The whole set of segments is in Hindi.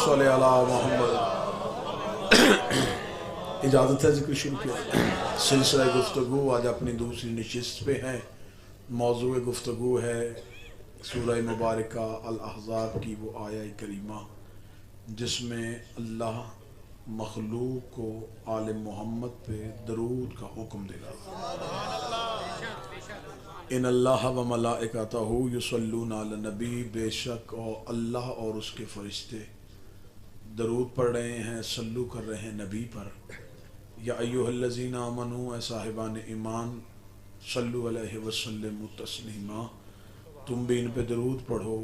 सल्ली अला मुहम्मद। इजाज़त है जिक्र शुरू किया। सिलसिला गुफ्तगू आज अपनी दूसरी नशिस्त पे है। मौजू गुफ्तगू है सूरह मुबारका अल अहज़ाब की वो आया करीमा जिसमें अल्लाह मखलूक को आले मोहम्मद पे दरूद का हुक्म दे रहा। इन अल्लाह व मलाइकतहू युसल्लूना अलन नबी, बेशक और अल्लाह और उसके फरिश्ते दरूद पढ़ रहे हैं, सल्लू कर रहे हैं नबी पर। या अय्युहल्लज़ीना आमनू, ए साहिबान ईमान, सल्लु अलैहि वसल्लिमु तस्लीमा, तुम भी इन पे दरूद पढ़ो,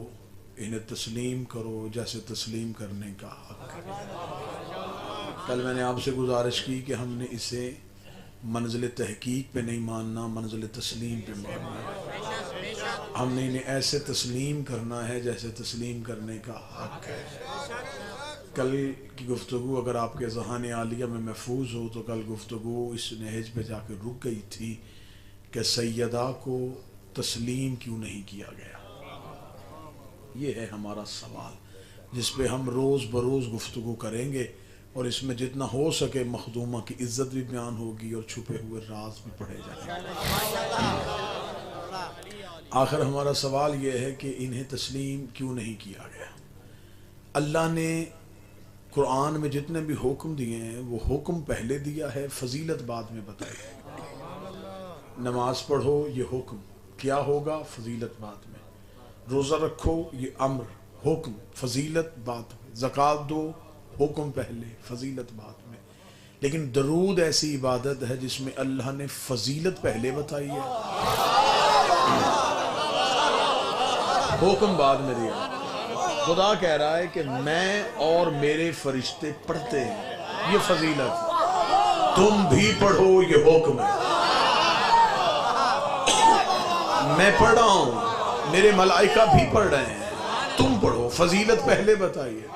इन्हें तस्लीम करो जैसे तस्लीम करने का हक है। कल मैंने आपसे गुजारिश की कि हमने इसे मंजिल तहकीक पे नहीं मानना, मंजिल तस्लीम पे मानना है। हमने इन्हें ऐसे तस्लीम करना है जैसे तस्लीम करने का हक है। कल की गुफ्तगू अगर आपके ज़हान आलिया में महफूज हो तो कल गुफ्तगू इस नहज पे जाकर रुक गई थी कि सैयदा को तस्लीम क्यों नहीं किया गया। ये है हमारा सवाल जिस पे हम रोज़ बरोज़ गुफ्तगू करेंगे और इसमें जितना हो सके मखदूमा की इज्जत भी बयान होगी और छुपे हुए राज भी पढ़े जाएंगे। आखिर हमारा सवाल यह है कि इन्हें तस्लीम क्यों नहीं किया गया। अल्लाह ने कुरान में जितने भी हुक्म दिए हैं वो हुक्म पहले दिया है, फजीलत बाद में बताई है। नमाज पढ़ो ये हुक्म, क्या होगा फजीलत बाद में। रोज़ा रखो ये अम्र, हुक्म, फजीलत बाद में। ज़कात दो, हुक्म पहले, फजीलत बाद में। लेकिन दरूद ऐसी इबादत है जिसमें अल्लाह ने फजीलत पहले बताई है, हुक्म बाद में दिया। खुदा कह रहा है कि मैं और मेरे फरिश्ते पढ़ते हैं, ये फजीलत। तुम भी पढ़ो ये हुक्म है। मैं पढ़ रहा हूं, मेरे मलाइका भी पढ़ रहे हैं, तुम पढ़ो। फजीलत पहले बताई है,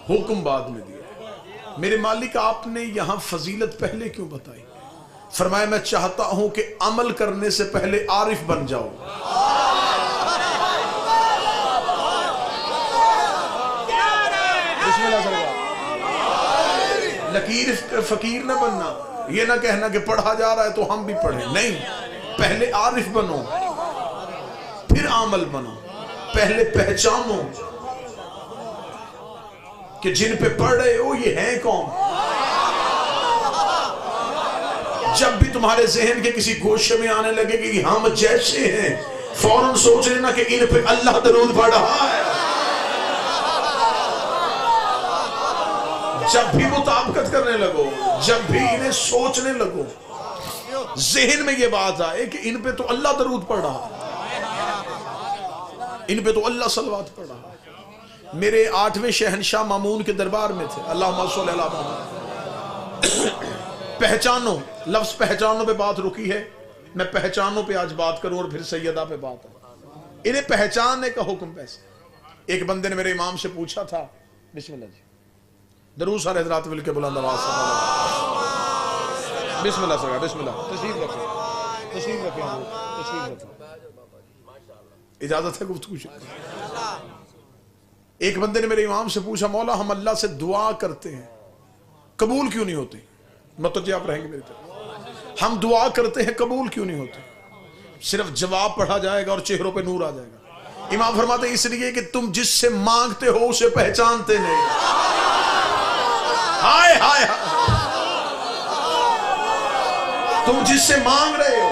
हुक्म बाद में दिया। मेरे मालिक आपने यहां फजीलत पहले क्यों बताई? फरमाया मैं चाहता हूं कि अमल करने से पहले आरिफ बन जाओ। लकीर फकीर न बनना, ये ना कहना कि पढ़ा जा रहा है तो हम भी पढ़े, नहीं। पहले आरिफ बनो फिर आमल बनो। पहले पहचानो कि जिन पे पढ़ रहे हो ये हैं कौन। जब भी तुम्हारे जहन के किसी गोशे में आने लगे कि हम जैसे हैं, फौरन सोच लेना कि इन पे अल्लाह दरूद पढ़ रहा है। जब भी मुताबकत करने लगो, जब भी इन्हें सोचने लगो, जहन में ये बात आए कि इन पे तो अल्लाह दरूद पढ़ रहा है, इन पे तो अल्लाह सलवात पढ़ रहा है। मेरे 8वें शहनशाह मामून के दरबार में थे, अल्लाहुम्मा सल्ली अला मुहम्मद। पहचानो, लफ्ज पहचानो पे बात रुकी है, मैं पहचानो पे आज बात करूं और फिर सैयदा पे बात है। इन्हें पहचानने का हुक्म पैसे। एक बंदे ने मेरे इमाम से पूछा था, बिस्मिल्लाह जी, दरूद सारे हज़रात मिल के बुलंद आवाज़ से बिस्मिल्लाह सर, बिस्मिल्लाह, तशरीफ रखें, तशरीफ रखें, तशरीफ रखें। इजाजत है गुफ्तगू। एक बंदे ने मेरे इमाम से पूछा, मौला हम अल्लाह से दुआ करते हैं, कबूल क्यों नहीं होती? मतलब आप रहेंगे मेरी तरफ। हम दुआ करते हैं, कबूल क्यों नहीं होते? सिर्फ जवाब पढ़ा जाएगा और चेहरों पे नूर आ जाएगा। इमाम फरमाते इसलिए कि तुम जिससे मांगते हो उसे पहचानते नहीं। हाय हाय हाय, तुम जिससे मांग रहे हो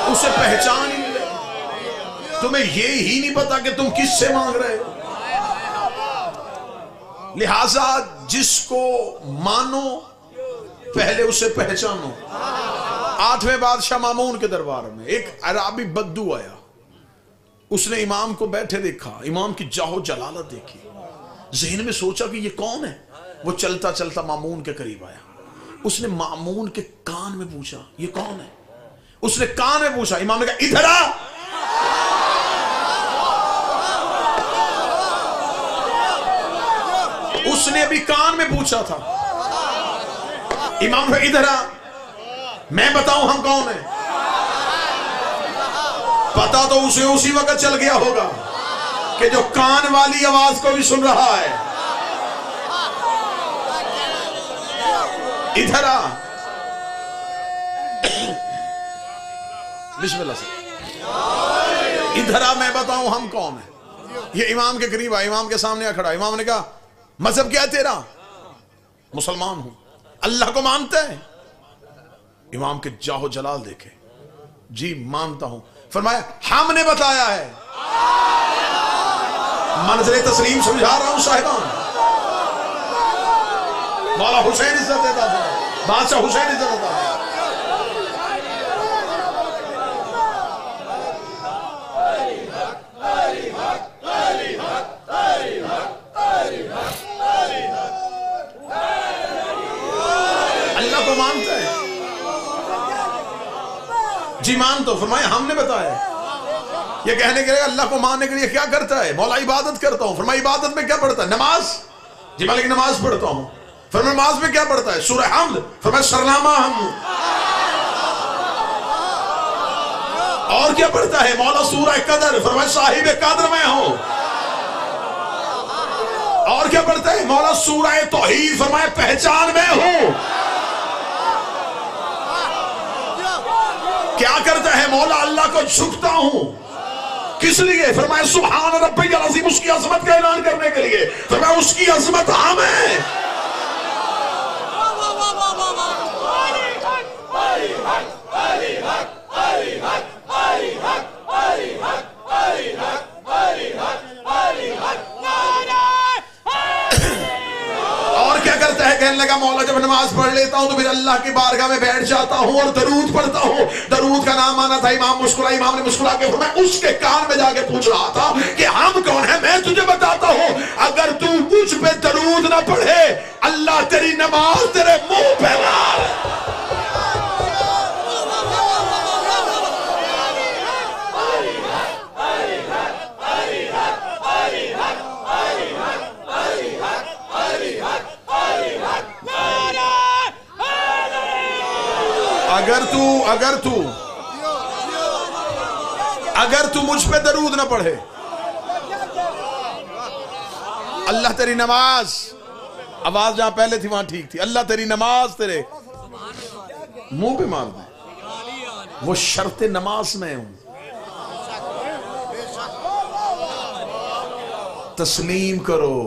उसे पहचान ही नहीं रहे। तुम्हें ये ही नहीं पता कि तुम किससे मांग रहे हो। लिहाजा जिसको मानो पहले उसे पहचानो। 8वें बादशाह मामून के दरबार में एक अराबी बद्दू आया। उसने इमाम को बैठे देखा, इमाम की जाहो जलालत देखी, जहन में सोचा कि ये कौन है। वो चलता चलता मामून के करीब आया। उसने मामून के कान में पूछा, ये कौन है? उसने कान में पूछा, इमाम ने कहा इधर आ। उसने अभी कान में पूछा था, इमाम ने इधर आ, मैं बताऊं हम कौन है। पता तो उसे उसी वक्त चल गया होगा कि जो कान वाली आवाज को भी सुन रहा है। इधर आ, बिस्मिल्लाह से इधर आ, मैं बताऊं हम कौन है। ये इमाम के करीब आया, इमाम के सामने आ खड़ा। इमाम ने कहा मजहब क्या है तेरा? मुसलमान हूं। अल्लाह को मानता है? इमाम के जाहो जलाल देखे, जी मानता हूं। फरमाया हमने बताया है। मंज़िल तस्लीम समझा रहा हूं साहिबान। मौला हुसैन इज्जत देता था, बादशाह हुसैन इज्जत देता था। अल्लाह को मानता है? जी मान तो। फरमाया हमने बताया। ये कहने के लिए अल्लाह को मानने के लिए क्या करता है? मौला इबादत करता हूं। फरमाया इबादत में क्या पढ़ता है? नमाज। जी मालिक नमाज पढ़ता हूं। फरमाया नमाज में क्या पढ़ता है? सूरह हम्द। फरमाया सरनामा हम। और क्या पढ़ता है? मौला सूरह कदर। फरमाया साहिब कदर मैं हूं। और क्या पढ़ता है? मौला सूरह तौहीद। फरमाया पहचान मैं हूं। क्या करता है? मौला अल्लाह को झुकता हूं। किस लिए? फरमाया सुभान रब्बियल अज़ीम, उसकी अजमत का ऐलान करने के लिए। फरमाया उसकी अजमत हम है। और क्या करता है? कहने लगा मौला जब नमाज पढ़ लेता हूं तो फिर अल्लाह की बारगाह में बैठ जाता हूं और दरूद पढ़ता हूं। दरूद का नाम आना था। इमाम मुस्कुरा। इमाम ने मुस्कुरा के मैं उसके कान में जाके पूछ रहा था कि हम कौन है? मैं तुझे बताता हूं, अगर तू मुझ पे दरूद ना पढ़े अल्लाह तेरी नमाज तेरे मुंह पे मार। अगर तू मुझ पे दरूद ना पढ़े अल्लाह तेरी नमाज, आवाज जहां पहले थी वहां ठीक थी, अल्लाह तेरी नमाज तेरे मुंह पे मार दे। वो शर्त नमाज में हूं। तस्लीम करो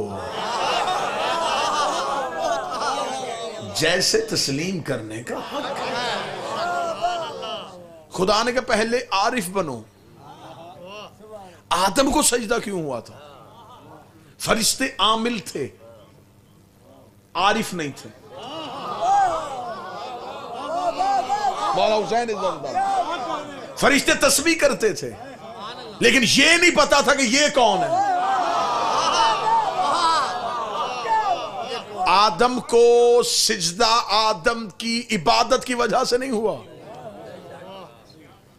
जैसे तस्लीम करने का हक है। खुदा ने कहा पहले आरिफ बनो। आदम को सजदा क्यों हुआ था? फरिश्ते आमिल थे, आरिफ नहीं थे। मौला हुसैन फरिश्ते तस्बीह करते थे लेकिन ये नहीं पता था कि ये कौन है। आदम को सिजदा आदम की इबादत की वजह से नहीं हुआ,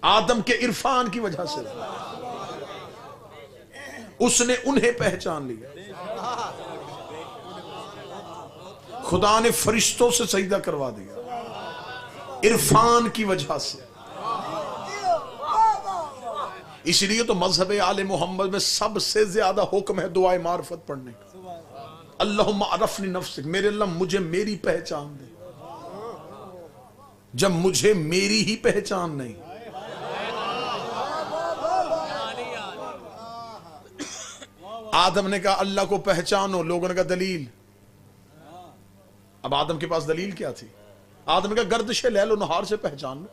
आदम के इरफान की वजह से। उसने उन्हें पहचान लिया। खुदा ने फरिश्तों से सजदा करवा दिया इरफान की वजह से। इसलिए तो मजहब आले मोहम्मद में सबसे ज्यादा हुक्म है दुआए मार्फत पढ़ने का। अल्लाहुम्मा अरफनी नफ्सिक, मेरे अल्लाह मुझे मेरी पहचान दे। जब मुझे मेरी ही पहचान नहीं, आदम ने कहा अल्लाह को पहचानो, लोगों ने कहा दलील। अब आदम के पास दलील क्या थी? आदम ने कहा गर्दिशे ले लो, नहार से पहचान लो,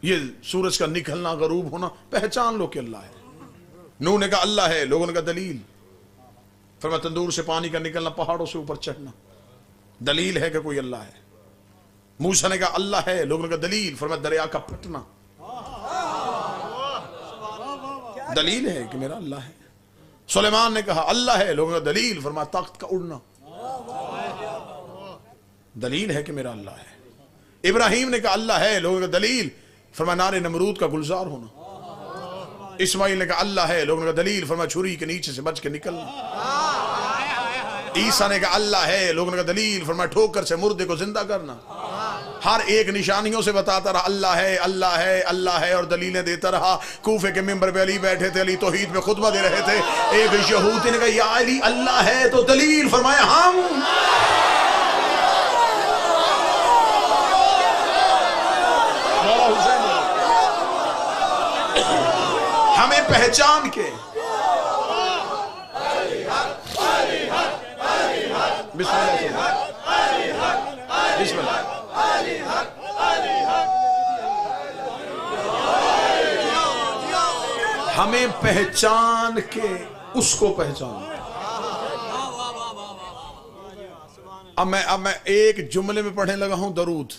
ये सूरज का निकलना गरूब होना पहचान लो कि अल्लाह है। नूह ने कहा अल्लाह है, लोगों ने कहा दलील। फिर मैं तंदूर से पानी का निकलना, पहाड़ों से ऊपर चढ़ना, दलील है कि कोई अल्लाह है। मूसा ने कहा अल्लाह है, लोगों ने कहा दलील। फिर मैं दरिया का फटना, दलील है कि मेरा अल्लाह है। सुलेमान ने कहा अल्लाह है, लोगों का दलील। फरमाया तख्त का उड़ना, दलील है कि मेरा अल्लाह है। इब्राहिम ने कहा अल्लाह है, लोगों का दलील। फरमाया नारे नमरूद का गुलजार होना। इस्माइल ने कहा अल्लाह है, लोगों का दलील। फरमाया छुरी के नीचे से बच के निकलना। ईसा ने कहा अल्लाह है, लोगों का दलील। फरमाया ठोकर से मुर्दे को जिंदा करना। हर एक निशानियों से बताता रहा अल्लाह है अल्लाह है अल्लाह है और दलीलें देता रहा। कूफे के मिंबर पे अली बैठे थे, अली तौहीद में खुतबा दे रहे थे। एक यहूदी ने कहा या अली अल्लाह है तो दलील, फरमाया हम। हमें पहचान के हमें पहचान के उसको पहचान। अब मैं एक जुमले में पढ़ने लगा हूं दरूद।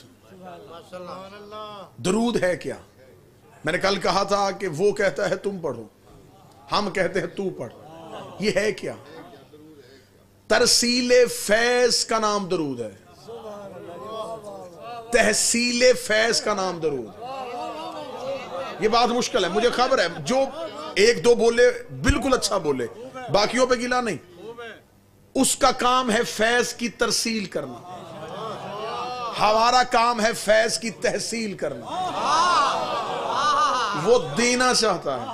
दरूद है क्या? मैंने कल कहा था कि वो कहता है तुम पढ़ो, हम कहते हैं तू पढ़। ये है क्या? तरसीले फैज का नाम दरूद है, तहसीले फैज का नाम दरूद। ये बात मुश्किल है, मुझे खबर है। जो एक दो बोले बिल्कुल अच्छा बोले, बाकियों पे गिला नहीं। उसका काम है फैज की तरसील करना, हमारा काम है फैज की तहसील करना। वो देना चाहता है,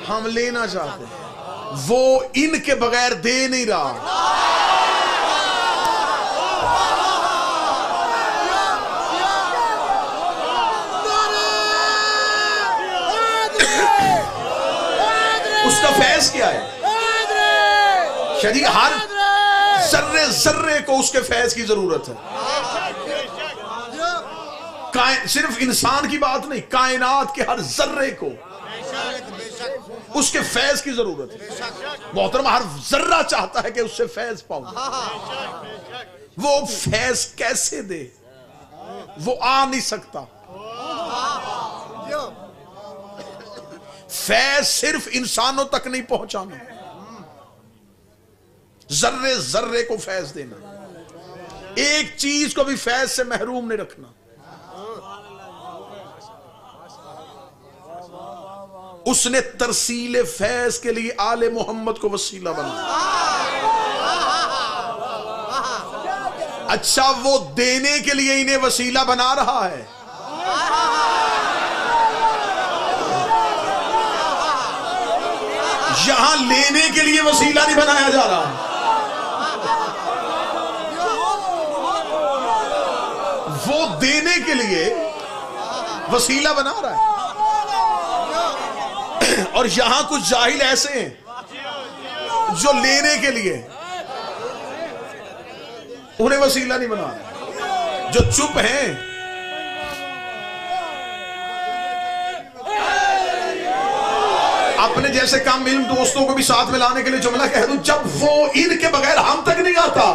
हम लेना चाहते हैं। वो इनके बगैर दे नहीं रहा। उसका फैज क्या है? शरीर हर जर्रे जर्रे को उसके फैज की जरूरत है। सिर्फ इंसान की बात नहीं, कायनात के हर जर्रे को उसके फैज की जरूरत है। मोहतरमा हर जर्रा चाहता है कि उससे फैज पाऊं। वो फैज कैसे दे? वो आ नहीं सकता। फैज सिर्फ इंसानों तक नहीं पहुंचाना, जर्रे जर्रे को फैज देना, एक चीज को भी फैज से महरूम नहीं रखना। उसने तरसीले फैज के लिए आले मोहम्मद को वसीला बना। अच्छा, वो देने के लिए इन्हें वसीला बना रहा है। यहां लेने के लिए वसीला नहीं बनाया जा रहा। वो देने के लिए वसीला बना रहा है। और यहां कुछ जाहिल ऐसे हैं जो लेने के लिए उन्हें वसीला नहीं बना रहे, जो चुप हैं। अपने जैसे काम इल्म दोस्तों को भी साथ में लाने के लिए जुमला कह दूं, जब वो इनके बगैर हम तक नहीं आता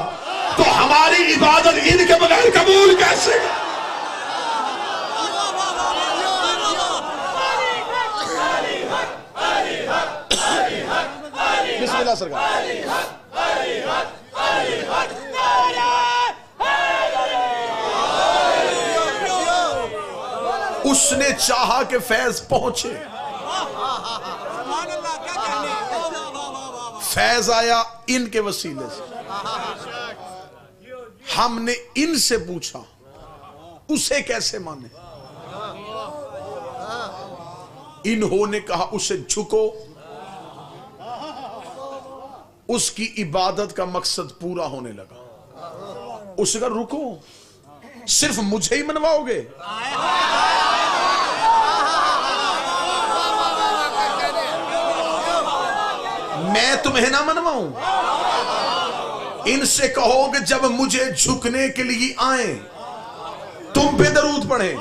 तो हमारी इबादत इनके बगैर कबूल कैसे? बिस्मिल्लाह सरकार। उसने चाहा कि फैज पहुंचे, फैज आया इनके वसीले से। हमने इनसे पूछा उसे कैसे माने? इन्होंने कहा उसे झुको, उसकी इबादत का मकसद पूरा होने लगा। उसने कहा रुको, सिर्फ मुझे ही मनवाओगे? मैं तुम्हें ना मनवाऊं? इनसे कहो कि जब मुझे झुकने के लिए आए तुम पे दरूद पढ़े।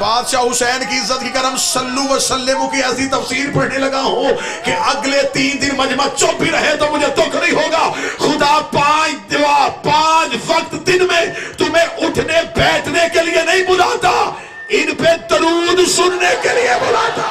बादशाह हुसैन की इज्जत की करम सल्लु व सल्लमु की ऐसी तफसीर पढ़ने लगा हूं कि अगले 3 दिन मजमा चुप भी रहे तो मुझे दुख नहीं होगा। खुदा 5 वक्त दिन में तुम्हें उठने बैठने के लिए नहीं बुलाता, इन पे दरूद सुनने के लिए बुलाता।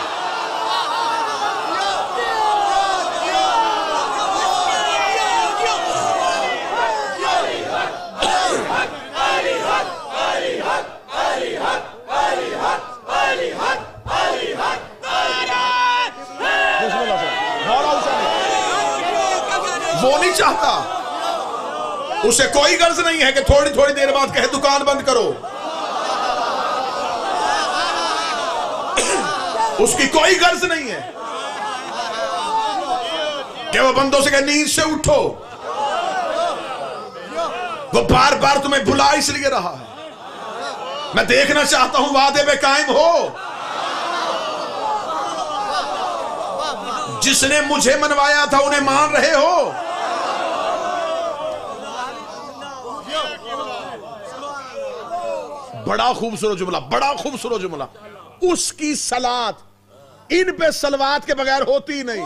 वो नहीं चाहता, उसे कोई गर्ज नहीं है कि थोड़ी थोड़ी देर बाद कहे दुकान बंद करो। उसकी कोई गर्ज नहीं है कि वो बंदों से कहे नींद से उठो। वो बार बार तुम्हें बुला इसलिए रहा है, मैं देखना चाहता हूं वादे पे कायम हो। जिसने मुझे मनवाया था उन्हें मान रहे हो। बड़ा खूबसूरत जुमला, बड़ा खूबसूरत जुमला। उसकी सलात इन पे सलवात के बगैर होती नहीं।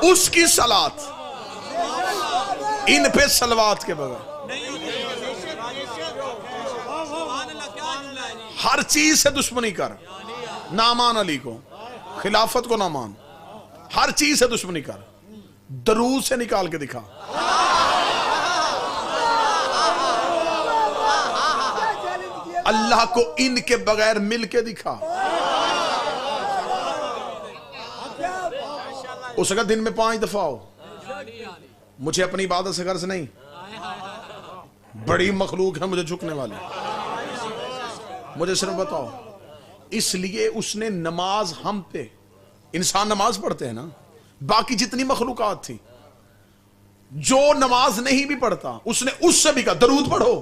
उसकी सलात इन पे सलवात के बगैर। हर चीज से दुश्मनी कर, ना मान अली को, खिलाफत को ना मान, हर चीज से दुश्मनी कर, दरूद से निकाल के दिखा। अल्लाह को इनके बगैर मिल के दिखा। उसका दिन में 5 दफा हो। मुझे अपनी इबादत से गर्ज नहीं, बड़ी मखलूक है मुझे झुकने वाली, मुझे सिर्फ बताओ। इसलिए उसने नमाज हम पे, इंसान नमाज पढ़ते हैं ना, बाकी जितनी मखलूकात थी जो नमाज नहीं भी पढ़ता उसने उससे भी कहा दरूद पढ़ो।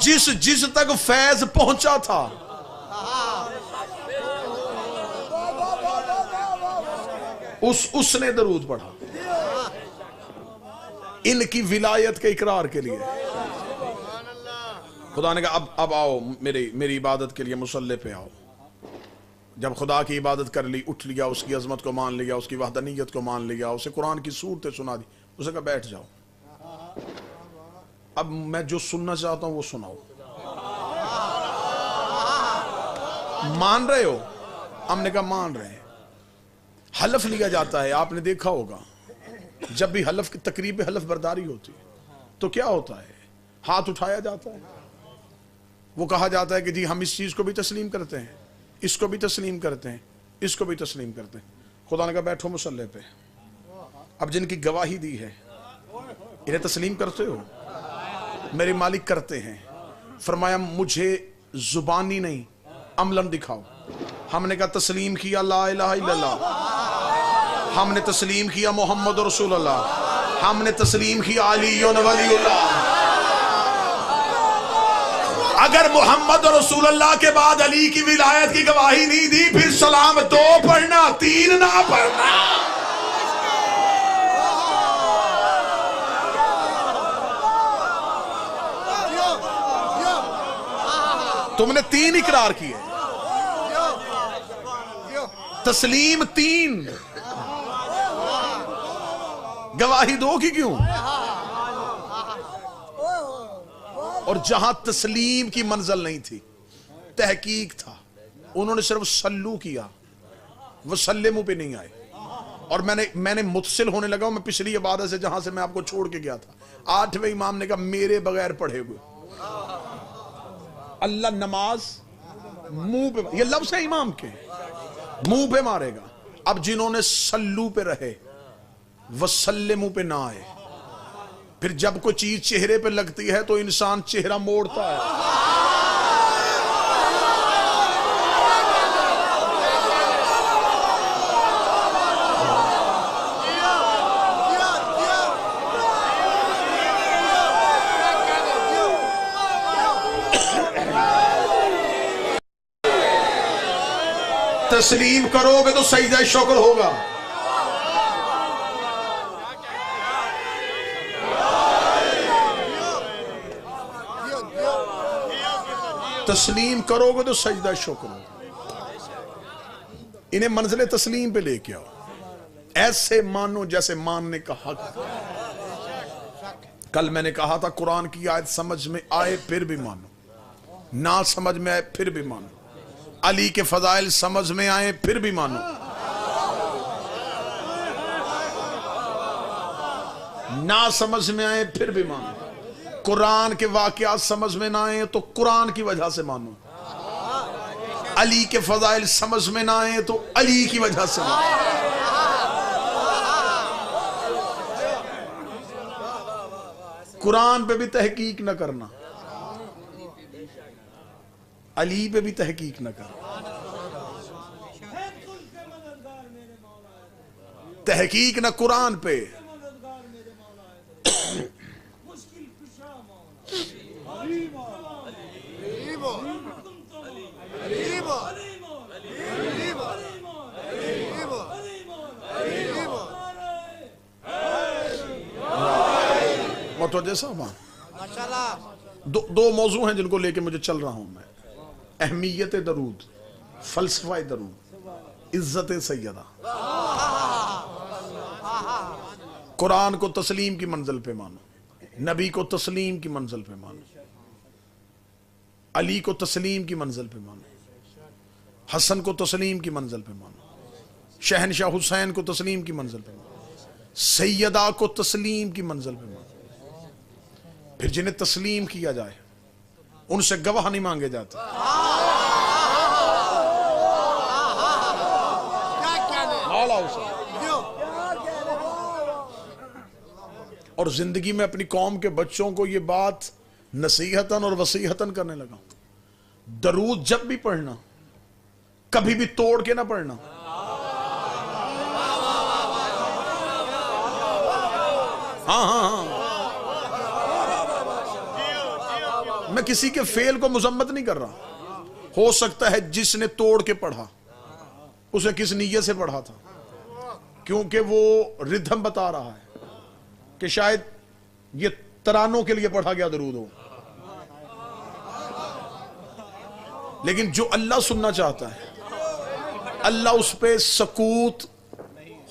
जिस तक फैज पहुंचा था उसने दरूद पढ़ा इनकी विलायत के इकरार के लिए। खुदा ने कहा अब आओ मेरी इबादत के लिए मुसल्ले पे आओ। जब खुदा की इबादत कर ली, उठ लिया, उसकी अजमत को मान लिया, उसकी वहदानियत को मान लिया, उसे कुरान की सूरतें सुना दी, उसे कहा बैठ जाओ, अब मैं जो सुनना चाहता हूं वो सुनाओ। मान रहे हो? हमने कहा मान रहे हैं। हलफ लिया जाता है, आपने देखा होगा जब भी हलफ की तकरीब हलफ बर्दारी होती तो क्या होता है, हाथ उठाया जाता है, वो कहा जाता है कि जी हम इस चीज को भी तस्लीम करते हैं, इसको भी तस्लीम करते हैं, इसको भी तस्लीम करते हैं। खुदा ने कहा बैठो मुसल्ले पे। अब जिनकी गवाही दी है इन्हें तस्लीम करते हो? मेरे मालिक करते हैं। फरमाया मुझे जुबानी नहीं अमलन दिखाओ। हमने कहा तस्लीम किया ला इलाहा इल्लल्लाह, हमने तस्लीम किया मोहम्मद रसूलुल्लाह, हमने तस्लीम किया अली वलीउल्लाह। अगर मोहम्मद रसूलुल्लाह के बाद अली की विलायत की गवाही नहीं दी फिर सलाम 2 पढ़ना, 3 ना पढ़ना। तुमने 3 इकरार किए, तस्लीम 3, गवाही 2 की क्यों? और जहां तस्लीम की मंजिल नहीं थी, तहकीक था, उन्होंने सिर्फ सल्लू किया, वो सल्लेमू पे नहीं आए। और मैंने मुतसिल होने लगा। मैं पिछली इबादत से जहां से मैं आपको छोड़ के गया था, 8वें इमाम ने कहा मेरे बगैर पढ़े हुए अल्लाह नमाज मुंह पे, ये लफ्ज़ है इमाम के, मुंह पे मारेगा। अब जिन्होंने सल्लू पे रहे वसल्लेमू पे ना आए, फिर जब कोई चीज चेहरे पे लगती है तो इंसान चेहरा मोड़ता है। तस्लीम करोगे तो सजदा शुक्र होगा। तस्लीम करोगे तो सजदा शुक्र होगा। इन्हें मंजिल तस्लीम पे लेके आओ, ऐसे मानो जैसे मानने का हक। कल मैंने कहा था कुरान की आयत समझ में आए फिर भी मानो, ना समझ में आए फिर भी मानो, अली के फजाइल समझ में आए फिर भी मानो, ना समझ में आए फिर भी मानो। कुरान के वाकयात समझ में ना आए तो कुरान की वजह से मानो, अली के फजाइल समझ में ना आए तो अली की वजह से मानो। कुरान पे भी तहकीक न करना, अली पे भी तहकीक न करना। तहकीक न कुरान पे, दो मौजू हैं जिनको लेके मुझे चल रहा हूं मैं। अहमियत दरूद, फलसफा दरूद, इज्जत सैयदा। कुरान को तस्लीम की मंजिल पे मानो, नबी को तस्लीम की मंजिल पे मानो, अली को तस्लीम की मंजिल पे मानो, हसन को तस्लीम की मंजिल पे मानो, शहनशाह हुसैन को तस्लीम की मंजिल पे मानो, सैयदा को तस्लीम की मंजिल पे मानो। फिर जिन्हें तस्लीम किया जाए उनसे गवाह नहीं मांगे जाते। और जिंदगी में अपनी कौम के बच्चों को ये बात नसीहतन और वसीहतन करने लगा, दरूद जब भी पढ़ना कभी भी तोड़ के ना पढ़ना। हाँ हाँ हाँ, मैं किसी के फेल को मुजम्मत नहीं कर रहा। हो सकता है जिसने तोड़ के पढ़ा उसे किस नीयत से पढ़ा था, क्योंकि वो रिदम बता रहा है कि शायद ये तरानों के लिए पढ़ा गया दरूद हो। लेकिन जो अल्लाह सुनना चाहता है अल्लाह उस पे सकूत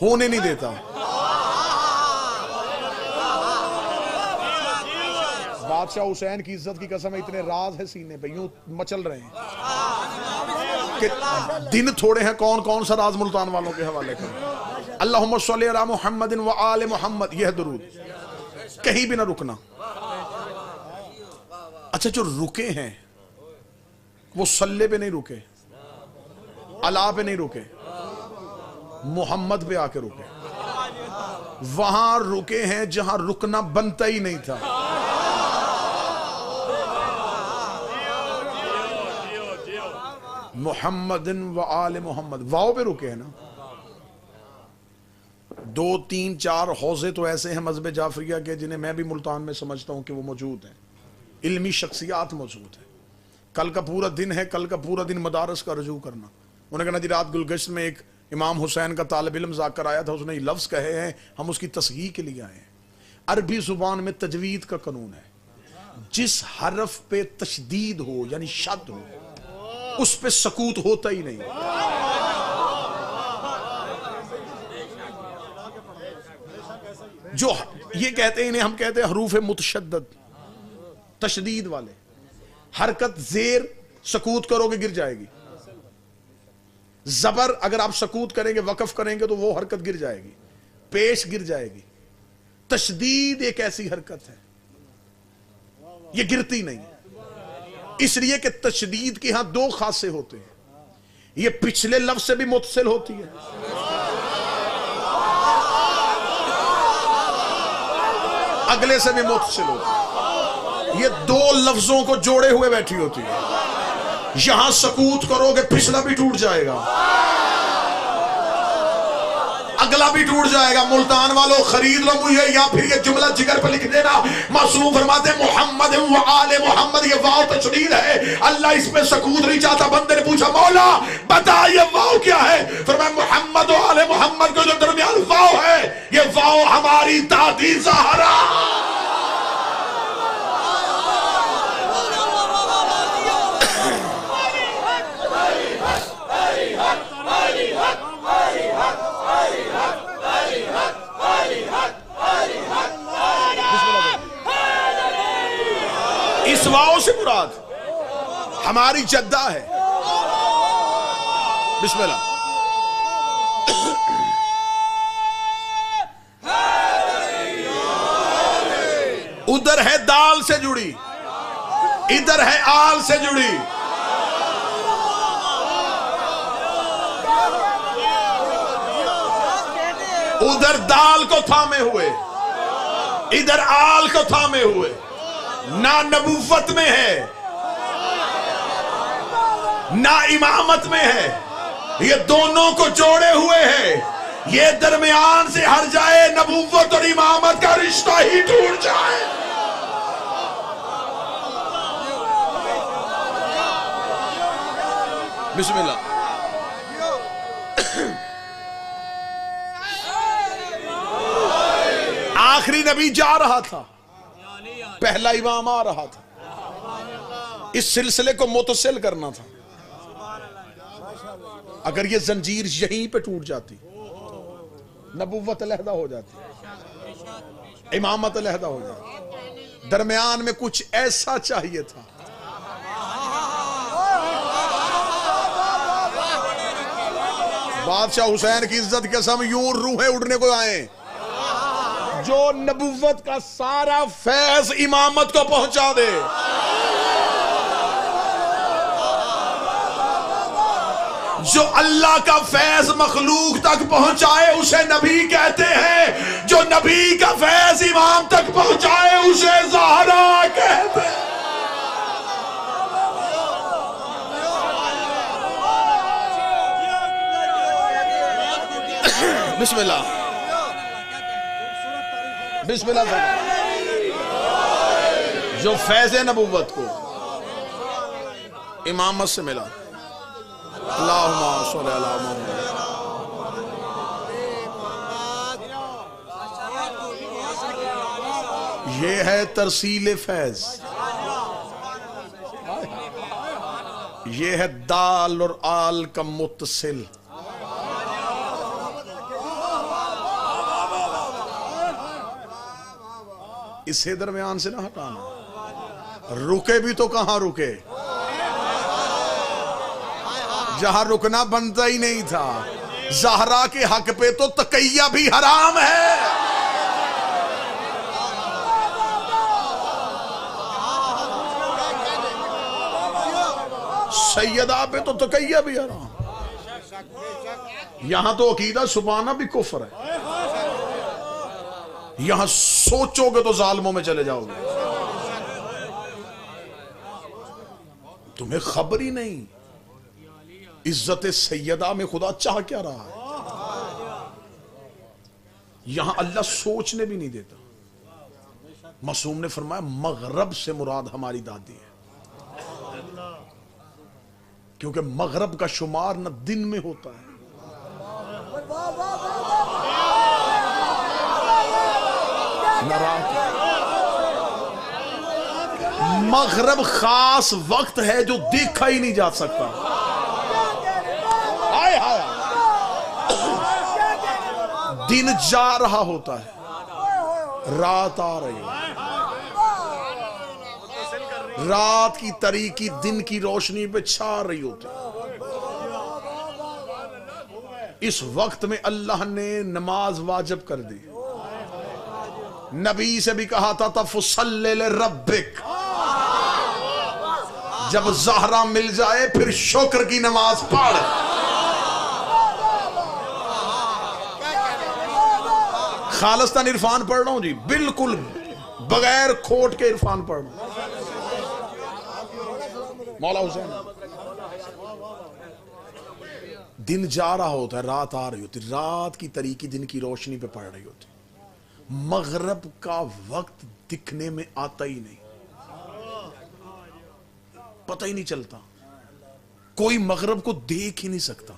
होने नहीं देता। बादशाह हुसैन की इज्जत की कसम है, इतने राज है सीने पे, यूं मचल रहे हैं कि दिन थोड़े हैं कौन कौन सा राज मुल्तान वालों के हवाले कर। अल्लाहुम्मा सल्ली अला मुहम्मदिन व आले मुहम्मद, यह दरूद कहीं भी ना रुकना। अच्छा, जो रुके हैं वो सल्ले पे नहीं रुके, अला पे नहीं रुके, मोहम्मद पे आके रुके। वहां रुके हैं जहां रुकना बनता ही नहीं था। मोहम्मदिन व आले मोहम्मद, वाओ पे रुके हैं ना। 2 3 4 हौजे तो ऐसे हैं मज़हब जाफरिया के जिन्हें मैं भी मुल्तान में समझता हूं कि वो मौजूद हैं। इल्मी शख्सियात मौजूद है। कल का पूरा दिन है, कल का पूरा दिन मदारस का रजू करना। उन्होंने कहा जी रात गुलगश्त में एक इमाम हुसैन का तालिब इल्म जाकर आया था, उसने ये लफ्ज़ कहे हैं, हम उसकी तस्हीह के लिए आए हैं। अरबी जुबान में तजवीद का कानून है, जिस हरफ पे तशदीद हो यानी शद हो उस पे सकूत होता ही नहीं। जो ये कहते हैं इन्हें हम कहते हैं हरूफ मुतशद्दद, तशदीद वाले। हरकत जेर सकूत करोगे गिर जाएगी, जबर अगर आप सकूत करेंगे वक्फ करेंगे तो वो हरकत गिर जाएगी, पेश गिर जाएगी। तशदीद एक ऐसी हरकत है ये गिरती नहीं, इसलिए कि तशदीद के यहां 2 खासे होते हैं। ये पिछले लफ्ज से भी मुतसिल होती है, अगले से भी मुतसिल होती है। ये 2 लफ्जों को जोड़े हुए बैठी होती है। यहां सकूत करोगे पिछला भी टूट जाएगा, अगला भी टूट जाएगा। मुल्तान वालों खरीद लो मुझे, या फिर ये जुमला जिगर पर लिख देना। मासूम फरमाते मोहम्मद व आले मोहम्मद, ये वाव तशदीद है। अल्लाह इस पे सकूत नहीं चाहता। बंदे ने पूछा मौला बता ये वाव क्या है? फरमाया मोहम्मद व आले मोहम्मद के जो दरमियान वाव है ये वाव हमारी दादी ज़हरा। इस वाव से मुराद हमारी जद्दा है। बिस्मिल्लाह। उधर है दाल से जुड़ी, इधर है आल से जुड़ी। उधर दाल को थामे हुए, इधर आल को थामे हुए। ना नबूवत में है ना इमामत में है, ये दोनों को जोड़े हुए हैं। ये दरमियान से हट जाए, नबूवत और इमामत का रिश्ता ही टूट जाए। बिस्मिल्लाह। आखिरी नबी जा रहा था, पहला इमाम आ रहा था। इस सिलसिले को मुतसिल करना था। अगर ये जंजीर यहीं पे टूट जाती, नबुव्वत अलहदा हो जाती, इमामत अलहदा हो जाती। दरमियान में कुछ ऐसा चाहिए था। बादशाह हुसैन की इज्जत के कसम, यूं रूहें उड़ने को आए, जो नबुव्वत का सारा फैज इमामत को पहुंचा दे। जो अल्लाह का फैज मखलूक तक पहुंचाए उसे नबी कहते हैं, जो नबी का फैज इमाम तक पहुंचाए उसे ज़हरा कहते हैं। बिस्मिल्लाह बिस्मिल्लाह। जो फैज नबुव्वत को इमामत से मिला, अल्लाहुम्मा सल्ली अला मुहम्मद। ये है तरसील फैज, ये है दाल और आल का मुत्तसिल। इसे दरमियान से ना हटाना। रुके भी तो कहां रुके, जहां रुकना बनता ही नहीं था। ज़हरा के हक पे तो तकैया भी हराम है। सैयदा पे तो तकैया भी हराम। यहां तो अकीदा सुबाना भी कुफ्र है। यहां सोचोगे तो जालिमों में चले जाओगे। तुम्हें खबर ही नहीं इज्जत सैयदा में खुदा चाह क्या रहा है। यहां अल्लाह सोचने भी नहीं देता। मासूम ने फरमाया मगरब से मुराद हमारी दादी है, क्योंकि मगरब का शुमार न दिन में होता है न रात। मगरब खास वक्त है जो देखा ही नहीं जा सकता। दिन जा रहा होता है, रात आ रही है। रात की तरीकी दिन की रोशनी पे छा रही होती है। इस वक्त में अल्लाह ने नमाज वाजिब कर दी। नबी से भी कहा था तफसल्ले रब्बिक, जब ज़हरा मिल जाए फिर शुक्र की नमाज पढ़। खालिस्तान इरफान पढ़ रहा हूं जी, बिल्कुल बगैर खोट के इरफान पढ़ रहा हूं। मौला हुसैन, दिन जा रहा होता है, रात आ रही होती, रात की तरीकी दिन की रोशनी पे पड़ रही होती। मगरब का वक्त दिखने में आता ही नहीं, पता ही नहीं चलता। कोई मगरब को देख ही नहीं सकता।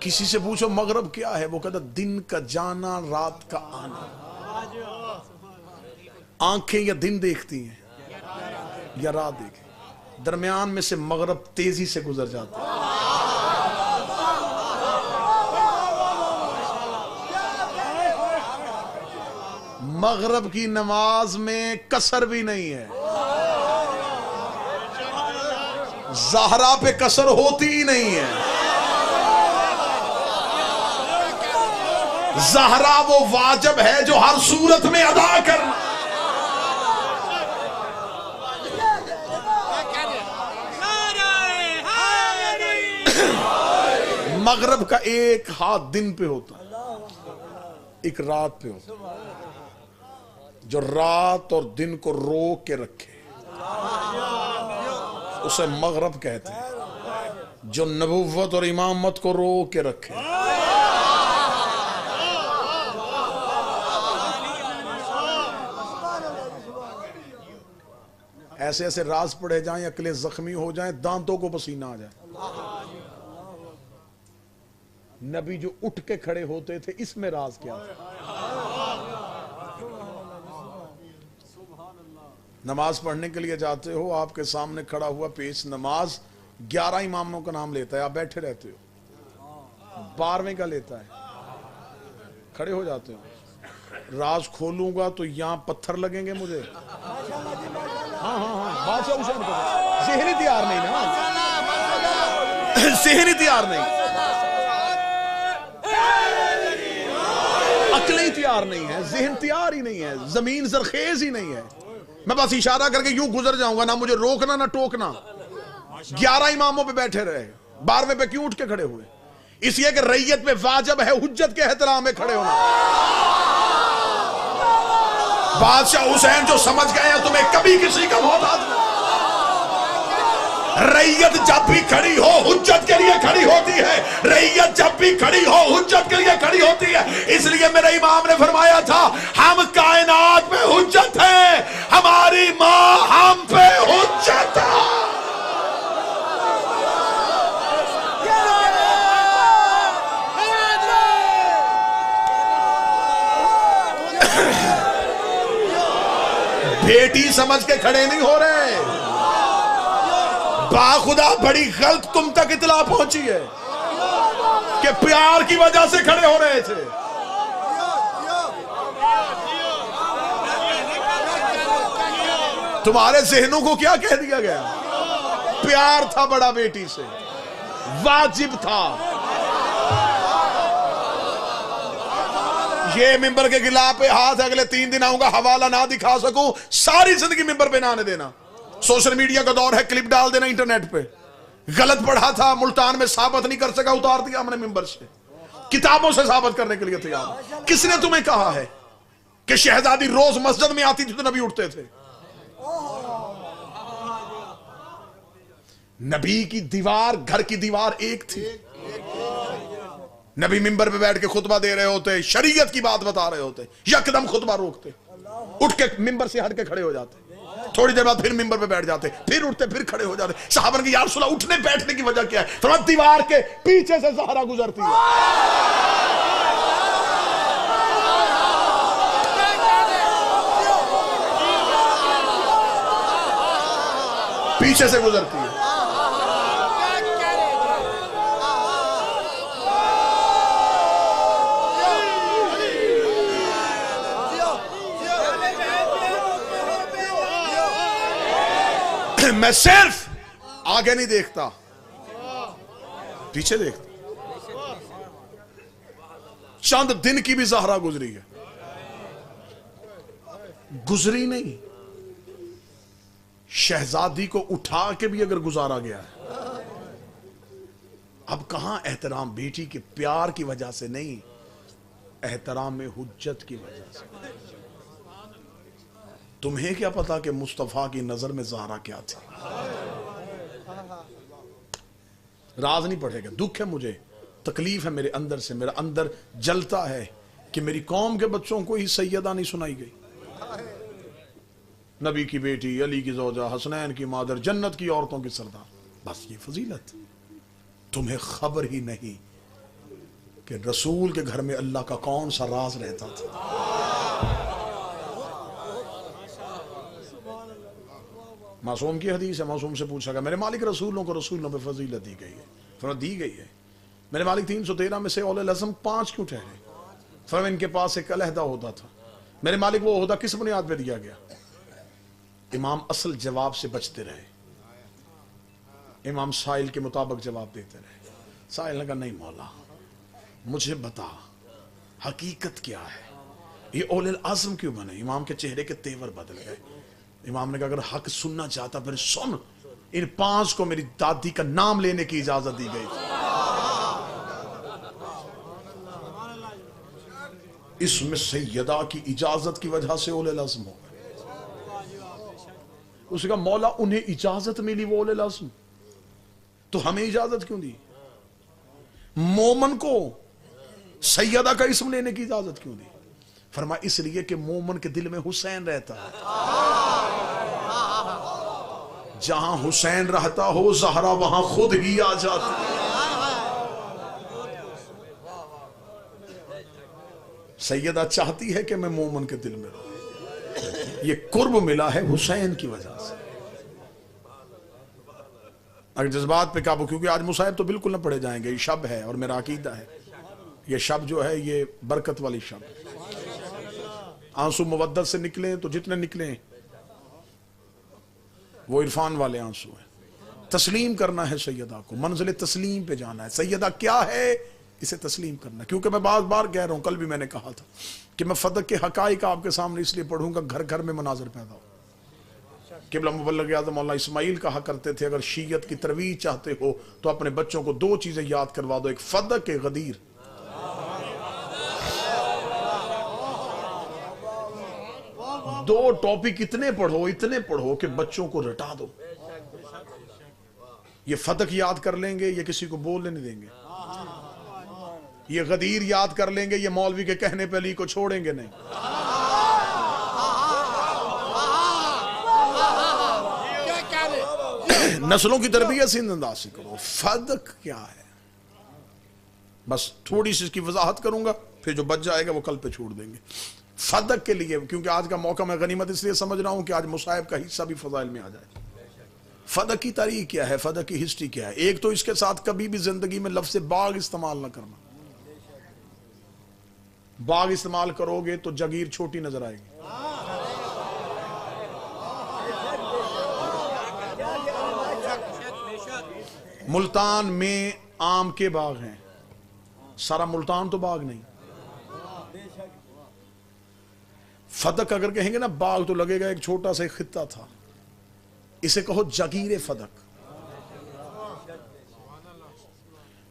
किसी से पूछो मगरब क्या है, वो कहता दिन का जाना रात का आना। आंखें या दिन देखती हैं या रात देखती, दरमियान में से मगरब तेजी से गुजर जाता है। मगरब की नमाज में कसर भी नहीं है। ज़हरा पे कसर होती ही नहीं है। ज़हरा वो वाजिब है जो हर सूरत में अदा करना। मगरब का एक हाथ दिन पे होता है, एक रात पे होता है। जो रात और दिन को रोक के रखे उसे मगरब कहते हैं। जो नबुव्वत और इमामत को रोक के रखे ऐसे ऐसे राज पड़े जाएं, अकलें जख्मी हो जाएं, दांतों को पसीना आ जाए। नबी जो उठ के खड़े होते थे, इसमें राज क्या था? नमाज पढ़ने के लिए जाते हो, आपके सामने खड़ा हुआ पेश नमाज 11 इमामों का नाम लेता है, आप बैठे रहते हो, 12वें का लेता है, खड़े हो जाते हो। राज खोलूंगा तो यहां पत्थर लगेंगे मुझे। हाँ हाँ हाँ, बादशाह हुसैन को ज़हनी तैयार नहीं ना, ज़हनी तैयार नहीं, अक्लें तैयार नहीं है, ज़हन तैयार ही नहीं है, जमीन जरखेज ही नहीं है। मैं बस इशारा करके यूं गुजर जाऊंगा, ना मुझे रोकना ना टोकना। 11 इमामों पे बैठे रहे, 12वें पे क्यों उठ के खड़े हुए? इसलिए कि रैयत में वाजिब है हुज्जत के एहतराम में खड़े होना। बादशाह हुसैन जो समझ गए हैं तुम्हें कभी किसी का मोहताज नहीं। रैयत जब भी खड़ी हो हुज्जत के लिए खड़ी होती है, रैयत जब भी खड़ी हो हुज्जत के लिए खड़ी होती है। इसलिए मेरे इमाम ने फरमाया था, हम कायनात में हुज्जत है, हमारी मां हम पे हुज्जत है। बेटी समझ के खड़े नहीं हो रहे, बाखुदा बड़ी गलत तुम तक इतला पहुंची है कि प्यार की वजह से खड़े हो रहे थे। तुम्हारे जहनों को क्या कह दिया गया? प्यार था बड़ा बेटी से, वाजिब था। ये मिंबर के गिला पे हाथ अगले 3 दिन आऊंगा, हवाला ना दिखा सकूं, सारी जिंदगी मिंबर पे ना आने देना। सोशल मीडिया का दौर है, क्लिप डाल देना इंटरनेट पे। गलत पढ़ा था, मुल्तान में साबित नहीं कर सका, उतार दिया हमने मिंबर से। किताबों से साबित करने के लिए तैयार। किसने तुम्हें कहा है कि शहजादी रोज मस्जिद में आती थी तो नबी उठते थे? नबी की दीवार, घर की दीवार एक थी। नबी मिंबर पे बैठ के खुतबा दे रहे होते, शरीयत की बात बता रहे होते, यकदम खुतबा रोकते, उठ के मिंबर से हट के खड़े हो जाते, थोड़ी देर बाद फिर मिंबर पे बैठ जाते, फिर उठते, फिर खड़े हो जाते। सहाबा ने कहा, या रसूलल्लाह उठने बैठने की वजह क्या है? थोड़ा दीवार के पीछे से ज़हरा गुजरती है, पीछे से गुजरती है। मैं सिर्फ आगे नहीं देखता, पीछे देखता। चंद दिन की भी ज़हरा गुजरी है, गुजरी नहीं, शहजादी को उठा के भी अगर गुजारा गया है। अब कहां एहतराम बेटी के प्यार की वजह से नहीं, एहतराम में हुज्जत की वजह से। तुम्हें क्या पता कि मुस्तफा की नजर में ज़हरा क्या थी? राज नहीं पढ़ेगा। दुख है मुझे, तकलीफ है मेरे अंदर से, मेरा अंदर जलता है कि मेरी कौम के बच्चों को ही सैयदा नहीं सुनाई गई। नबी की बेटी, अली की ज़ौजा, हसनैन की मादर, जन्नत की औरतों की सरदार, बस ये फजीलत। तुम्हें खबर ही नहीं कि रसूल के घर में अल्लाह का कौन सा राज रहता था। मासूम की हदीस है, मासूम से पूछा गया, मेरे मालिक रसूलों को रसूलों पे फजीलत दी गई है? फरमा दी गई है। मेरे मालिक 313 में से औले लज़म 5 क्यों ठहरे? फरमा इनके पास एक अलहदा होता था। मेरे मालिक वो होता किस बुनियाद पे दिया गया? इमाम असल जवाब से बचते रहे, इमाम साइल के मुताबिक जवाब देते रहे। साइल ने कहा, नहीं मौला मुझे बता, हकीकत क्या है? ये औलिल आज़म क्यों बने? इमाम के चेहरे के तेवर बदल गए। इमाम ने कहा अगर हक सुनना चाहता फिर सुन, इन 5 को मेरी दादी का नाम लेने की इजाजत दी गई। इसमें सैयदा की इजाजत की वजह से औलिल आज़म हो गए। उसने कहा मौला उन्हें इजाजत मिली वो औलिल आज़म, तो हमें इजाजत क्यों दी? मोमन को सैयदा का इस्म लेने की इजाजत क्यों दी? फरमा इसलिए कि मोमन के दिल में हुसैन रहता है। जहां हुसैन रहता हो ज़हरा वहां खुद ही आ जाती है। सैयदा चाहती है कि मैं मोमन के दिल में रहूं। ये कुर्ब मिला है हुसैन की वजह से। अगर जज्बात पे काबू, क्योंकि आज मुसाहिब तो बिल्कुल ना पढ़े जाएंगे, ये शब है और मेरा अकीदा है ये शब जो है ये बरकत वाली शब। आंसू मुवद्दत से निकले तो जितने निकले वो इरफान वाले आंसू हैं। तस्लीम करना है सैयदा को, मंजिल तस्लीम पे जाना है। सैयदा क्या है इसे तस्लीम करना। क्योंकि मैं बार बार कह रहा हूं, कल भी मैंने कहा था कि मैं फदक के हकाइक आपके सामने इसलिए पढ़ूंगा घर घर में मनाजर पैदा हो। क़िबला मुबल्लिग़ आज़म मौलाना इस्माइल कहा करते थे अगर शीयत की तरवीज चाहते हो तो अपने बच्चों को 2 चीजें याद करवा दो, एक फदक एक गदीर। दो टॉपिक इतने पढ़ो कि बच्चों को रटा दो। ये फदक याद कर लेंगे, ये किसी को बोलने नहीं देंगे। ये गदीर याद कर लेंगे, ये मौलवी के कहने पे अली को छोड़ेंगे नहीं। नस्लों की तरबियत से अंदाज से करो। फदक क्या है बस थोड़ी सी इसकी वजाहत करूंगा, फिर जो बच जाएगा वो कल पे छोड़ देंगे। फदक के लिए, क्योंकि आज का मौका मैं गनीमत इसलिए समझ रहा हूं कि आज मुसाहिब का हिस्सा भी फजाइल में आ जाए। फदक की तारीख क्या है, फदक की हिस्ट्री क्या है? एक तो इसके साथ कभी भी जिंदगी में लफ्ज़ बाग इस्तेमाल ना करना। बाग इस्तेमाल करोगे तो जगीर छोटी नजर आएगी। मुल्तान में आम के बाग हैं, सारा मुल्तान तो बाग नहीं। फदक अगर कहेंगे ना बाग तो लगेगा एक छोटा सा खित्ता था। इसे कहो जगीर फदक।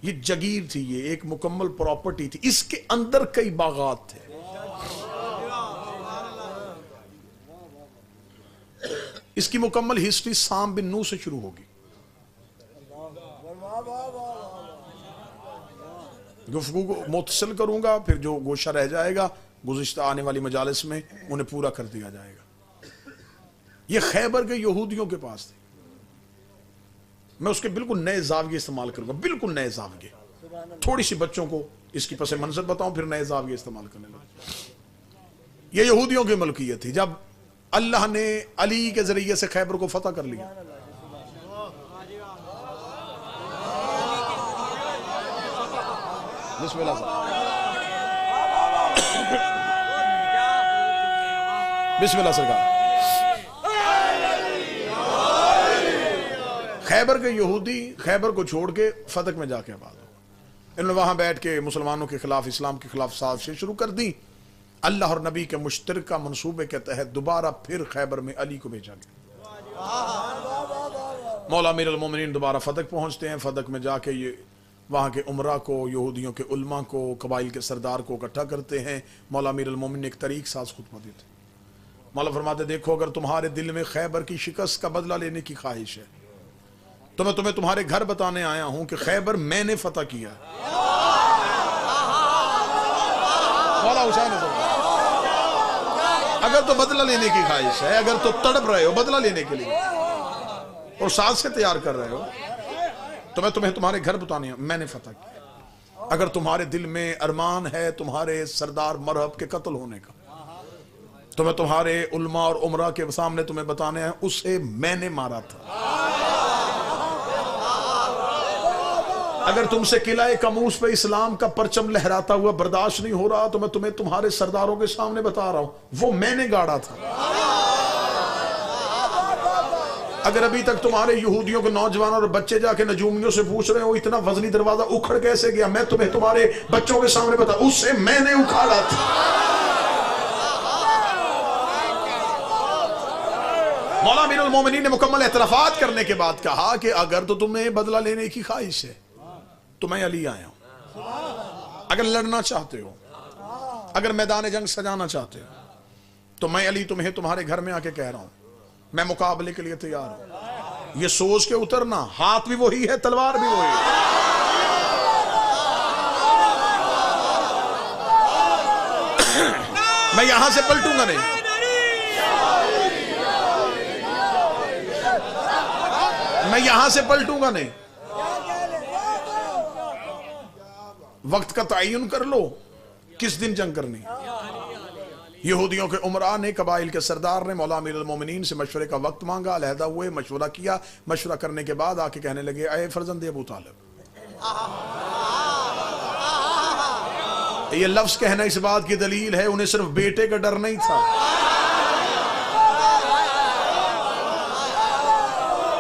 ये जगीर थी, ये एक मुकम्मल प्रॉपर्टी थी, इसके अंदर कई बागात थे। इसकी मुकम्मल हिस्ट्री साम बिन नूह से शुरू होगी। गुफ्तगू को मुतसिल करूंगा, फिर जो गोशा रह जाएगा गुज़िश्ता आने वाली मजालिस में उन्हें पूरा कर दिया जाएगा। ये खैबर के यहूदियों के पास थे। मैं उसके बिल्कुल नए जाविये इस्तेमाल करूंगा, बिल्कुल नए जाविये। थोड़ी सी बच्चों को इसकी पस मंजर बताऊं, फिर नए जाविये इस्तेमाल करने लगा। ये यहूदियों की मलकियत थी। जब अल्लाह ने अली के जरिए से खैबर को फतह कर लिया, बिस्मिल्लाह बिस्मिल्लाह सरकार। खैबर के यहूदी खैबर को छोड़ के फतक में जाके आबाद हो। इन्होंने वहां बैठ के मुसलमानों के खिलाफ, इस्लाम के खिलाफ साजिशें शुरू कर दी। अल्लाह और नबी के मुश्तरका मंसूबे के तहत दोबारा फिर खैबर में अली को भेजा गया। मौला अमीरुल मोमिनीन दोबारा फतक पहुंचते हैं। फतक में जाके ये वहाँ के उमरा को, यहूदियों के उलमा को, कबाइल के सरदार को इकट्ठा करते हैं। मौला अमीरुल मोमिनीन एक तरीक साज खुतबा देते। मौला फरमाते देखो अगर तुम्हारे दिल में खैबर की शिकस्त का बदला लेने की ख्वाहिश है तो मैं तुम्हें तुम्हारे घर बताने आया हूं कि खैबर मैंने फतह किया। मौला हुसैन अगर तो बदला लेने की ख्वाहिश है, अगर तो तड़प रहे हो बदला लेने के लिए और साज से तैयार कर रहे हो तो मैं तुम्हें तुम्हारे घर बताने मैंने फतह किया। अगर तुम्हारे दिल में अरमान है तुम्हारे सरदार मरहब के कत्ल होने का तो मैं तुम्हारे उलमा और उमरा के सामने तुम्हें बताने हैं उसे मैंने मारा था। अगर तुमसे किलाए कमूस पे इस्लाम का परचम लहराता हुआ बर्दाश्त नहीं हो रहा तो मैं तुम्हें तुम्हारे सरदारों के सामने बता रहा हूं वो मैंने गाड़ा था। अगर अभी तक तुम्हारे यहूदियों के नौजवान और बच्चे जाके नजूमियों से पूछ रहे हो इतना वजनी दरवाजा उखड़ कैसे गया, मैं तुम्हें तुम्हारे बच्चों के सामने बता, उससे मैंने उखाड़ा था। मौला अमीरुल मोमिनीन ने मुकम्मल एतराफात करने के बाद कहा कि अगर तो तुम्हें बदला लेने की ख्वाहिश है तो मैं अली आया हूं। अगर लड़ना चाहते हो, अगर मैदान जंग सजाना चाहते हो, तो मैं अली तुम्हें तुम्हारे घर में आके कह रहा हूं, मैं मुकाबले के लिए तैयार हूं। ये सोच के उतरना, हाथ भी वही है, तलवार भी वही है। मैं यहां से पलटूंगा नहीं, मैं यहां से पलटूंगा नहीं। वक्त का तयन कर लो किस दिन जंग करनी। यहूदियों के उमरा ने, कबाइल के सरदार ने मौला अमीरुल मोमिनीन से मशवरे का वक्त मांगा, अलहदा हुए, मशवरा किया। मशवरा करने के बाद आके कहने लगे, अय फर्जंद अबू तालिब। ये लफ्ज कहना इस बात की दलील है उन्हें सिर्फ बेटे का डर नहीं था,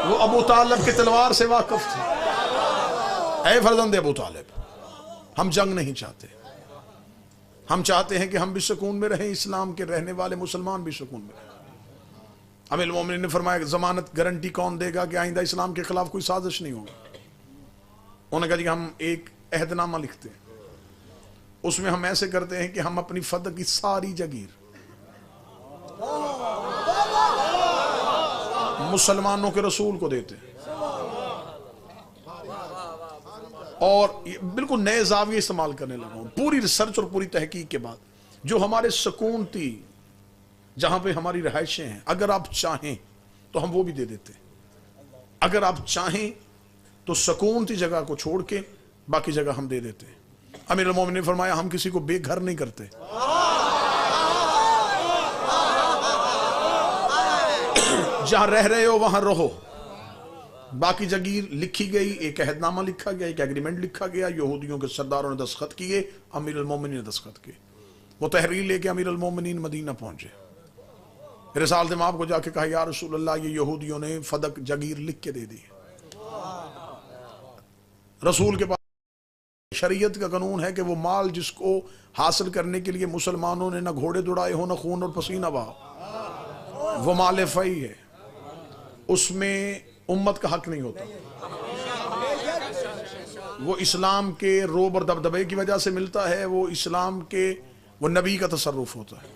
वो अबू तालिब की तलवार से वाकिफ थे। अय फर्जंद अबू तालिब, हम जंग नहीं चाहते, हम चाहते हैं कि हम भी सुकून में रहें, इस्लाम के रहने वाले मुसलमान भी सुकून में रहें। अमीरुल मोमिनीन ने फरमाया, जमानत गारंटी कौन देगा कि आइंदा इस्लाम के खिलाफ कोई साजिश नहीं होगी। उन्होंने कहा जी हम एक अहदनामा लिखते हैं, उसमें हम ऐसे करते हैं कि हम अपनी फद की सारी जगीर मुसलमानों के रसूल को देते हैं, और बिल्कुल नए जाविये इस्तेमाल करने लगा हूं। पूरी रिसर्च और पूरी तहकीक के बाद जो हमारे सुकून थी, जहां पे हमारी रहायशें हैं, अगर आप चाहें तो हम वो भी दे देते। अगर आप चाहें तो सुकून की जगह को छोड़ के बाकी जगह हम दे देते। अमीरुल मोमिनीन ने फरमाया, हम किसी को बेघर नहीं करते। जहां रह रहे हो वहां रहो। बाकी जगीर लिखी गई, एक अहदनामा लिखा गया, एक एग्रीमेंट लिखा गया, यहूदियों के सरदारों ने दस्तखत किए, अमीरुल मोमिनीन ने दस्तखत किए। वो तहरीर लेके अमीरुल मोमिनीन मदीना पहुंचे। रिसालत में आपको जाके कहा, या रसूल अल्लाह, ये यहूदियों ने फदक जगीर लिख के दे दी। रसूल के पास शरीयत का कानून है कि वो माल जिसको हासिल करने के लिए मुसलमानों ने ना घोड़े दौड़ाए हो, ना खून और पसीना बहा, वो माल फई है, उसमें उम्मत का हक नहीं होता। वो इस्लाम के रोब और दबदबे की वजह से मिलता है, वो इस्लाम के, वो नबी का तसर्रुफ होता है,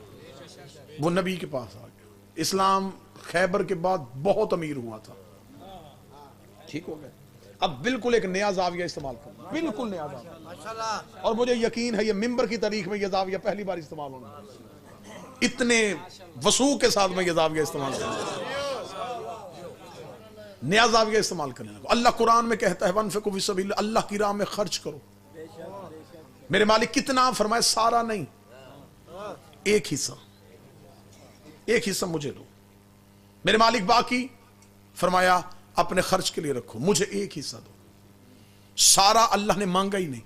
वो नबी के पास आ गया। इस्लाम खैबर के बाद बहुत अमीर हुआ था, ठीक हो गया। अब बिल्कुल एक नया जाविया इस्तेमाल करना, बिल्कुल नया जाविया, और मुझे यकीन है ये मिंबर की तारीख में यह जाविया पहली बार इस्तेमाल होना, इतने वसूख के साथ में यह जाविया इस्तेमाल करना, नया जाविया इस्तेमाल करने लगा। अल्लाह कुरान में कहता है, वनफिकू फी सबीलिल्लाह, अल्लाह की राह में खर्च करो। मेरे मालिक कितना फरमाए, सारा नहीं, एक हिस्सा, एक हिस्सा मुझे दो। मेरे मालिक बाकी फरमाया अपने खर्च के लिए रखो, मुझे एक हिस्सा दो। सारा अल्लाह ने मांगा ही नहीं।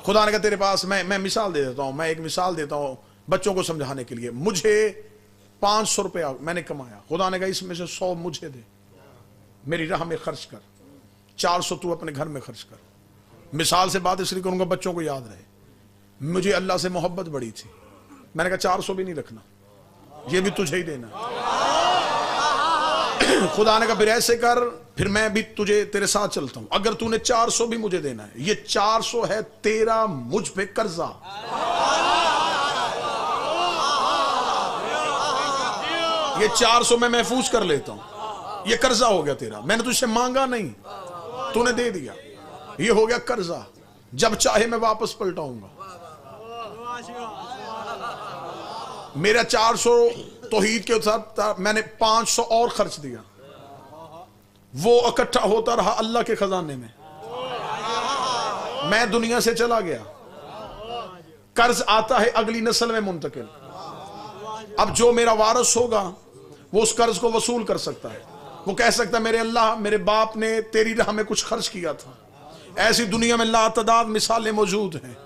खुदा ने कहा तेरे पास, मैं मिसाल दे देता हूं, मैं एक मिसाल देता हूं बच्चों को समझाने के लिए। मुझे 500 रुपया मैंने कमाया, खुदा ने कहा इसमें से 100 मुझे दे, मेरी राह में खर्च कर, 400 तू अपने घर में खर्च कर। मिसाल से बात इसलिए करूंगा बच्चों को याद रहे। मुझे अल्लाह से मोहब्बत बड़ी थी, मैंने कहा 400 भी नहीं रखना, ये भी तुझे ही देना। खुदा ने कहा फिर ऐसे कर, फिर मैं भी तुझे, तेरे साथ चलता हूं, अगर तूने 400 भी मुझे देना है, ये 400 है तेरा मुझ पे कर्जा। ये 400 मैं महफूज कर लेता हूं, ये कर्जा हो गया तेरा, मैंने तुझसे मांगा नहीं, तूने दे दिया, ये हो गया कर्जा, जब चाहे मैं वापस पलटाऊंगा। मेरा 400 तौहीद के साथ मैंने 500 और खर्च दिया, वो इकट्ठा होता रहा अल्लाह के खजाने में। मैं दुनिया से चला गया, कर्ज आता है अगली नस्ल में मुंतकिल। अब जो मेरा वारिस होगा वो उस कर्ज को वसूल कर सकता है, वो कह सकता है मेरे अल्लाह, मेरे बाप ने तेरी राह में कुछ खर्च किया था। ऐसी दुनिया में लातदाद मिसालें मौजूद हैं।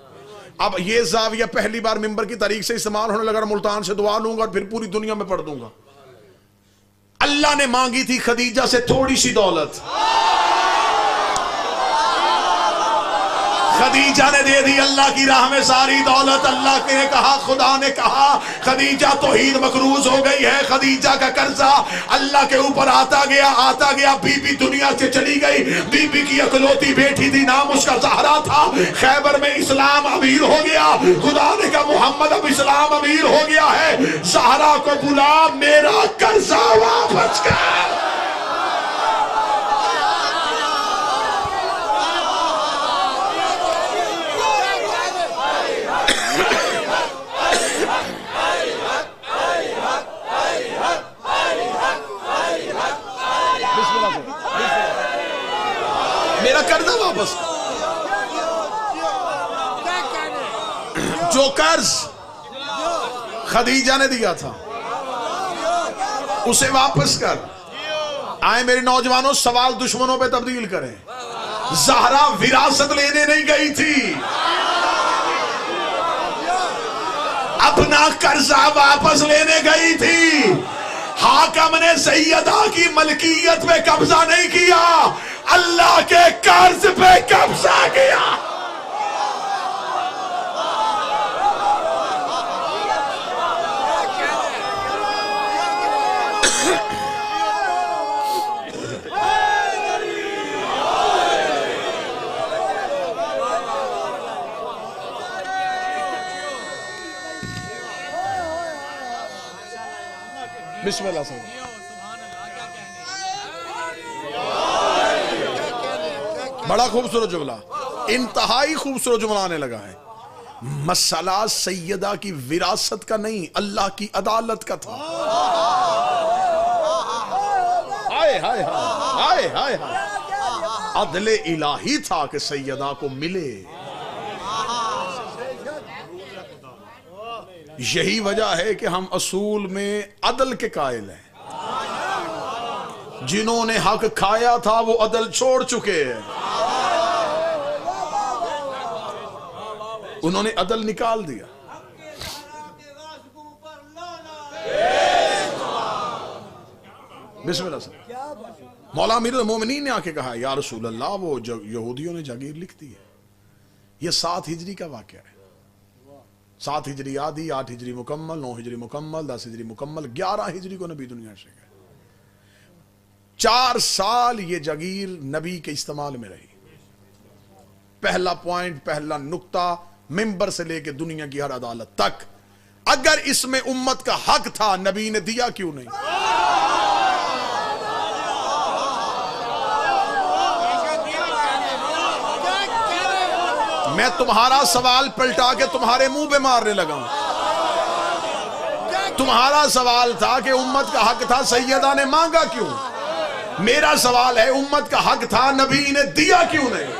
अब ये जाविया पहली बार मिंबर की तारीख से इस्तेमाल होने लगा, मुल्तान से दुआ लूंगा और फिर पूरी दुनिया में पढ़ दूंगा। अल्लाह ने मांगी थी खदीजा से थोड़ी सी दौलत, खदीजा ने दे दी अल्लाह की राह में सारी दौलत। अल्लाह ने कहा, खुदा ने कहा खदीजा तौहीद मकरूज हो गई है। खदीजा का कर्जा अल्लाह के ऊपर आता गया। बीबी दुनिया से चली गई। बीबी की अकलौती बेटी थी, नाम उसका ज़हरा था। खैबर में इस्लाम अमीर हो गया। खुदा ने कहा मोहम्मद अब इस्लाम अमीर हो गया है, ज़हरा को बुला, मेरा कर्जा वापस कर। मेरा कर्जा वापस। जो कर्ज खदीजा ने दिया था उसे वापस कर। आए मेरे नौजवानों, सवाल दुश्मनों पे तब्दील करें। ज़हरा विरासत लेने नहीं गई थी, अपना कर्जा वापस लेने गई थी। हाकम ने सैयदा की मलकियत पे कब्जा नहीं किया, अल्लाह के कर्ज पे कब्जा किया। बिस्मिल्लाह से बड़ा खूबसूरत जुमला, इंतहाई खूबसूरत जुमला आने लगा है। मसला सैयदा की विरासत का नहीं, अल्लाह की अदालत का था। हाय हाय हाय हाय हाय, अदले इलाही था कि सैयदा को मिले। यही वजह है कि हम असूल में अदल के कायल हैं। जिन्होंने हक खाया था वो अदल छोड़ चुके हैं, उन्होंने अदल निकाल दिया। बिस्मिल्लाह से मौला अमीरुल मोमिनीन ने आके कहा, या रसूल अल्लाह, वो यहूदियों ने जागीर लिख दी है। ये 7 हिजरी का वाक़या है। 7 हिजरी आधी, 8 हिजरी मुकम्मल, 9 हिजरी मुकम्मल, 10 हिजरी मुकम्मल, 11 हिजरी को नबी दुनिया से गए। 4 साल ये जागीर नबी के इस्तेमाल में रही। पहला पॉइंट, पहला नुक्ता, मिंबर से लेके दुनिया की हर अदालत तक, अगर इसमें उम्मत का हक था, नबी ने दिया क्यों नहीं? मैं तुम्हारा सवाल पलटा के तुम्हारे मुंह पे मारने लगा हूं। तुम्हारा सवाल था कि उम्मत का हक था, सैयदा ने मांगा क्यों? मेरा सवाल है, उम्मत का हक था, नबी ने दिया क्यों नहीं?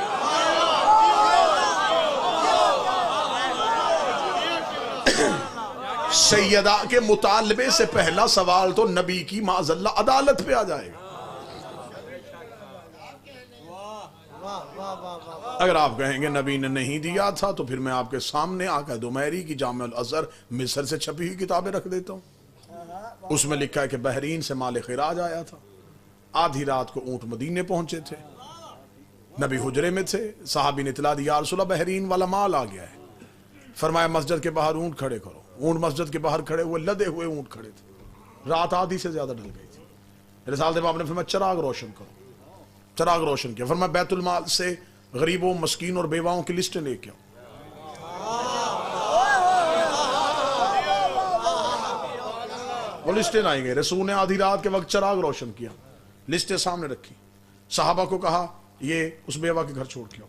सैयदा के मुतालबे से पहला सवाल तो नबी की माज़ल्ला अदालत पे आ जाएगा। अगर आप कहेंगे नबी ने नहीं दिया था, तो फिर मैं आपके सामने आकर दुमैरी की जामिउल अज़हर मिस्र से छपी हुई किताबें रख देता हूं। उसमें लिखा है कि बहरीन से माल खिराज आया था, आधी रात को ऊंट मदीने पहुंचे थे, नबी हुजरे में थे, साहबी ने इतला दी, या रसूल अल्लाह बहरीन वाला माल आ गया है। फरमाया मस्जिद के बाहर ऊंट खड़े करो। ऊंट मस्जिद के बाहर खड़े हुए, लदे हुए ऊंट खड़े थे। रात आधी से ज्यादा ढल गई थी। रिसालत बाप ने फरमाया चिराग रोशन करो। चिराग रोशन किया। फरमाया बैतुल माल से गरीबों, मस्कीन और बेवाओं की लिस्टें लेके आओ। वो लिस्टें लाई गई। रसूल ने आधी रात के वक्त चिराग रोशन किया, लिस्टें सामने रखी, साहबा को कहा ये उस बेवा के घर छोड़ के आओ,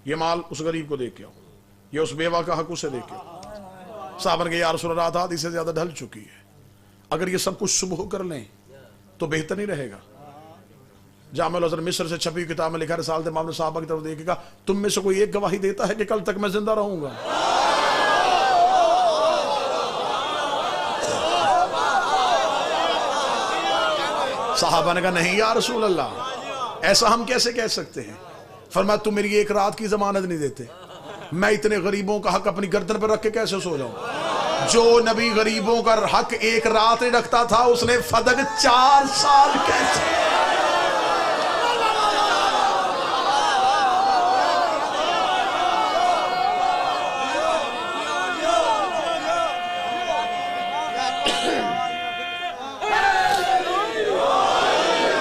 ये माल उस गरीब को दे के आओ, ये उस बेवा का हक उसे दे के आओ। साहबा ने, या रसूल रात आधी से ज्यादा ढल चुकी है, अगर ये सब कुछ सुबह कर लें तो बेहतर नहीं रहेगा। जामिउल अज़हर मिस्र से छपी किताब में लिखा, रिसालत इमाम ने साहबा की तरफ देखेगा, तुम में से कोई एक गवाही देता है कि कल तक मैं जिंदा रहूंगा? साहबा ने कहा, नहीं या रसूल अल्लाह, ऐसा हम कैसे कह सकते हैं? फरमाया, तुम मेरी एक रात की जमानत नहीं देते, मैं इतने गरीबों का हक अपनी गर्दन पर रख के कैसे सो जाऊं? जो नबी गरीबों का हक एक रात नहीं रखता था, उसने फदक 4 साल कैसे?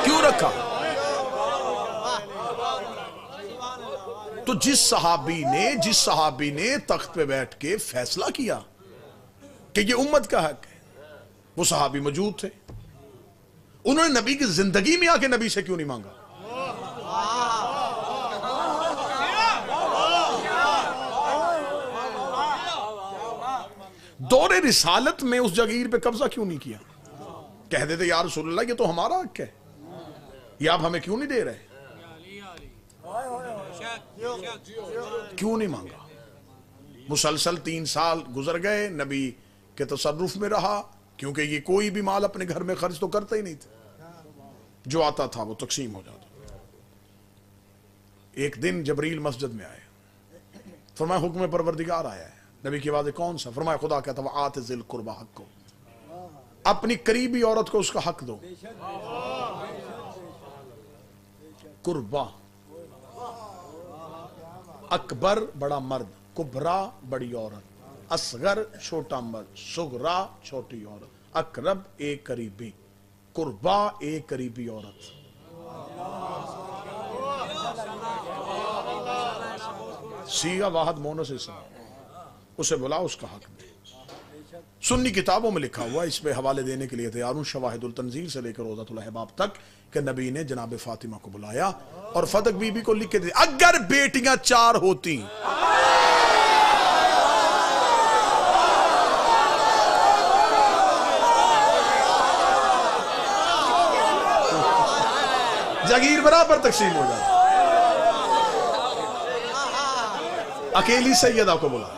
क्यों रखा? तो जिस सहाबी ने तख्त पे बैठ के फैसला किया कि ये उम्मत का हक है, वो सहाबी मौजूद थे। उन्होंने नबी की जिंदगी में आके नबी से क्यों नहीं मांगा? दौरे रिसालत में उस जागीर पे कब्जा क्यों नहीं किया? कह देते या रसूलल्लाह ये तो हमारा हक है, ये आप हमें क्यों नहीं दे रहे? क्यों नहीं मांगा? मुसलसल 3 साल गुजर गए, नबी के तसर्रुफ में रहा, क्योंकि ये कोई भी माल अपने घर में खर्च तो करता ही नहीं था, जो आता था वो तकसीम हो जाता। एक दिन जबरील मस्जिद में आए, फरमाया हुक्म परवरदिगार आया है। नबी की आवाज़ कौन सा? फरमाया खुदा कहता है आत जिल कुर्बा हक को, अपनी करीबी औरत को उसका हक दो। कुर्बा अकबर बड़ा मर्द, कुबरा बड़ी औरत, असगर छोटा मर्द, सुगरा छोटी औरत, अकरब एक करीबी, कुर्बा एक करीबी औरत। सीगा वाहद मोनो से उसे बुला, उसका हक दे। सुन्नी किताबों में लिखा हुआ, इस पे हवाले देने के लिए तैयार हूं, शवाहिदुल तंजील से लेकर रोज़ातुल अहबाब तक, कि नबी ने जनाब फातिमा को बुलाया और फदक बीबी को लिख के दिया। अगर बेटियां 4 होती, जागीर बराबर तकसीम हो जाती। अकेली सैयदा को बुला,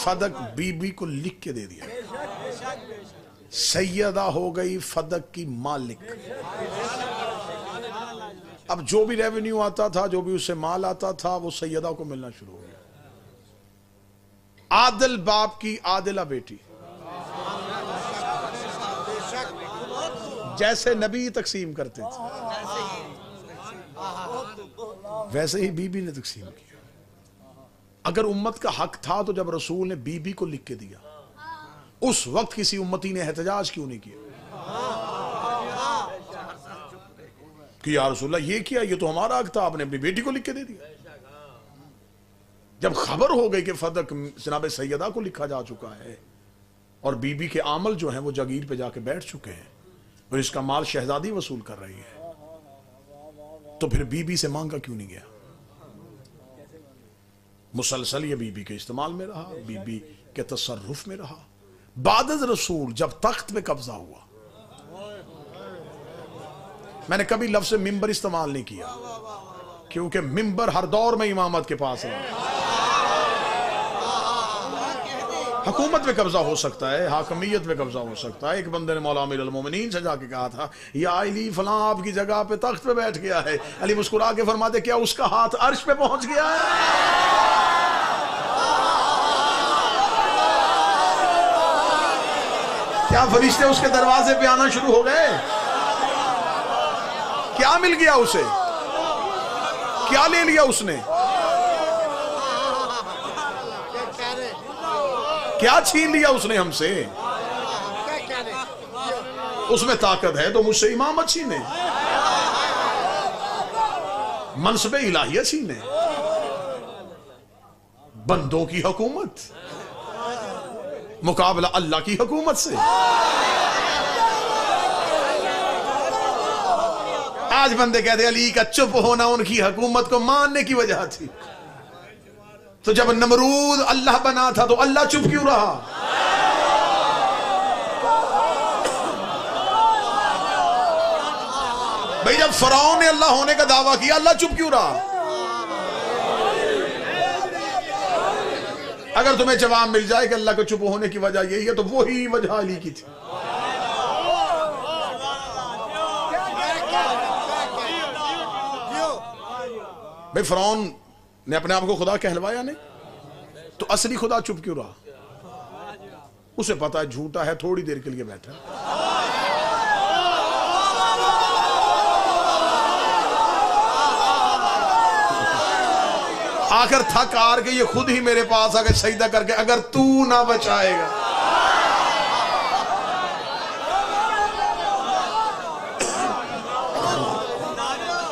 फदक बीबी को लिख के दे दिया, सैयदा हो गई फदक की मालिक। अब जो भी रेवेन्यू आता था, जो भी उससे माल आता था, वो सैयदा को मिलना शुरू हो गया। आदिल बाप की आदिला बेटी, जैसे नबी तकसीम करते थे वैसे ही बीबी ने तकसीम किया। अगर उम्मत का हक था तो जब रसूल ने बीबी को लिख के दिया, उस वक्त किसी उम्मती ने एहतजाज क्यों नहीं किया कि या रसूलल्लाह ये किया, ये तो हमारा हक था, आपने अपनी बेटी को लिख के दे दिया। जब खबर हो गई कि फदक जनाब सैयदा को लिखा जा चुका है और बीबी के आमल जो हैं वो जागीर पे जाके बैठ चुके हैं और इसका माल शहजादी वसूल कर रही है, तो फिर बीबी से मांगा क्यों नहीं गया? मुसलसल ये बीबी के इस्तेमाल में रहा, बीबी के तसर्रुफ में रहा। बादज रसूल जब तख्त पे कब्जा हुआ, मैंने कभी लफ्ज़ मिंबर इस्तेमाल नहीं किया, क्योंकि मिंबर हर दौर में इमामत के पास रहा। हुकूमत पे कब्जा हो सकता है, हाकमियत पे कब्जा हो सकता है। एक बंदे ने मौला अमीरुल मोमिनीन से जाके कहा था, या अली फलां आपकी जगह पे तख्त पे बैठ गया है। अली मुस्कुरा के फरमाते, क्या उसका हाथ अर्श पे पहुंच गया है? क्या फरिश्ते उसके दरवाजे पे आना शुरू हो गए? क्या मिल गया उसे? क्या ले लिया उसने? क्या छीन लिया उसने हमसे? उसमें ताकत है तो मुझसे इमामत छीने, मनसबे इलाहिया छीने, बंदों की हुकूमत, मुकाबला अल्लाह की हुकूमत से। आज बंदे कहते अली का चुप होना उनकी हुकूमत को मानने की वजह थी। तो जब नमरूद अल्लाह बना था तो अल्लाह चुप क्यों रहा? भाई जब फरौन ने अल्लाह होने का दावा किया, अल्लाह चुप क्यों रहा? अगर तुम्हें जवाब मिल जाए कि अल्लाह को चुप होने की वजह यही है, तो वही वजह अली की थी। भाई फरौन ने अपने आप को खुदा कहलवाया नहीं, तो असली खुदा चुप क्यों रहा? उसे पता है झूठा है, थोड़ी देर के लिए बैठा। आखिर थक हार के ये खुद ही मेरे पास आके सजदा करके, अगर तू ना बचाएगा।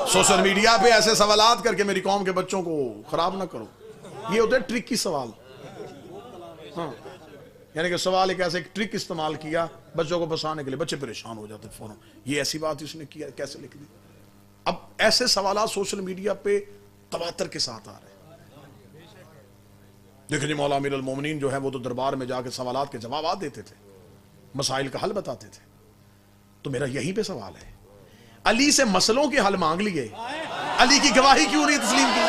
सोशल मीडिया पे ऐसे सवालात करके मेरी कौम के बच्चों को खराब ना करो। ये होते हैं ट्रिक की सवाल। हाँ, यानी कि सवाल एक ऐसे एक ट्रिक इस्तेमाल किया बच्चों को फंसाने के लिए, बच्चे परेशान हो जाते फौरन, ये ऐसी बात इसने किया, कैसे लिख दी। अब ऐसे सवालात सोशल मीडिया पे तवातर के साथ आ रहे हैं। देखिए जी, मौला अमीरुल मोमिनीन जो है वो तो दरबार में जाके सवालात के जवाब देते थे, मसाइल का हल बताते थे। तो मेरा यहीं पे सवाल है, अली से मसलों के हल मांग लिए, अली की गवाही क्यों नहीं तस्लीम की?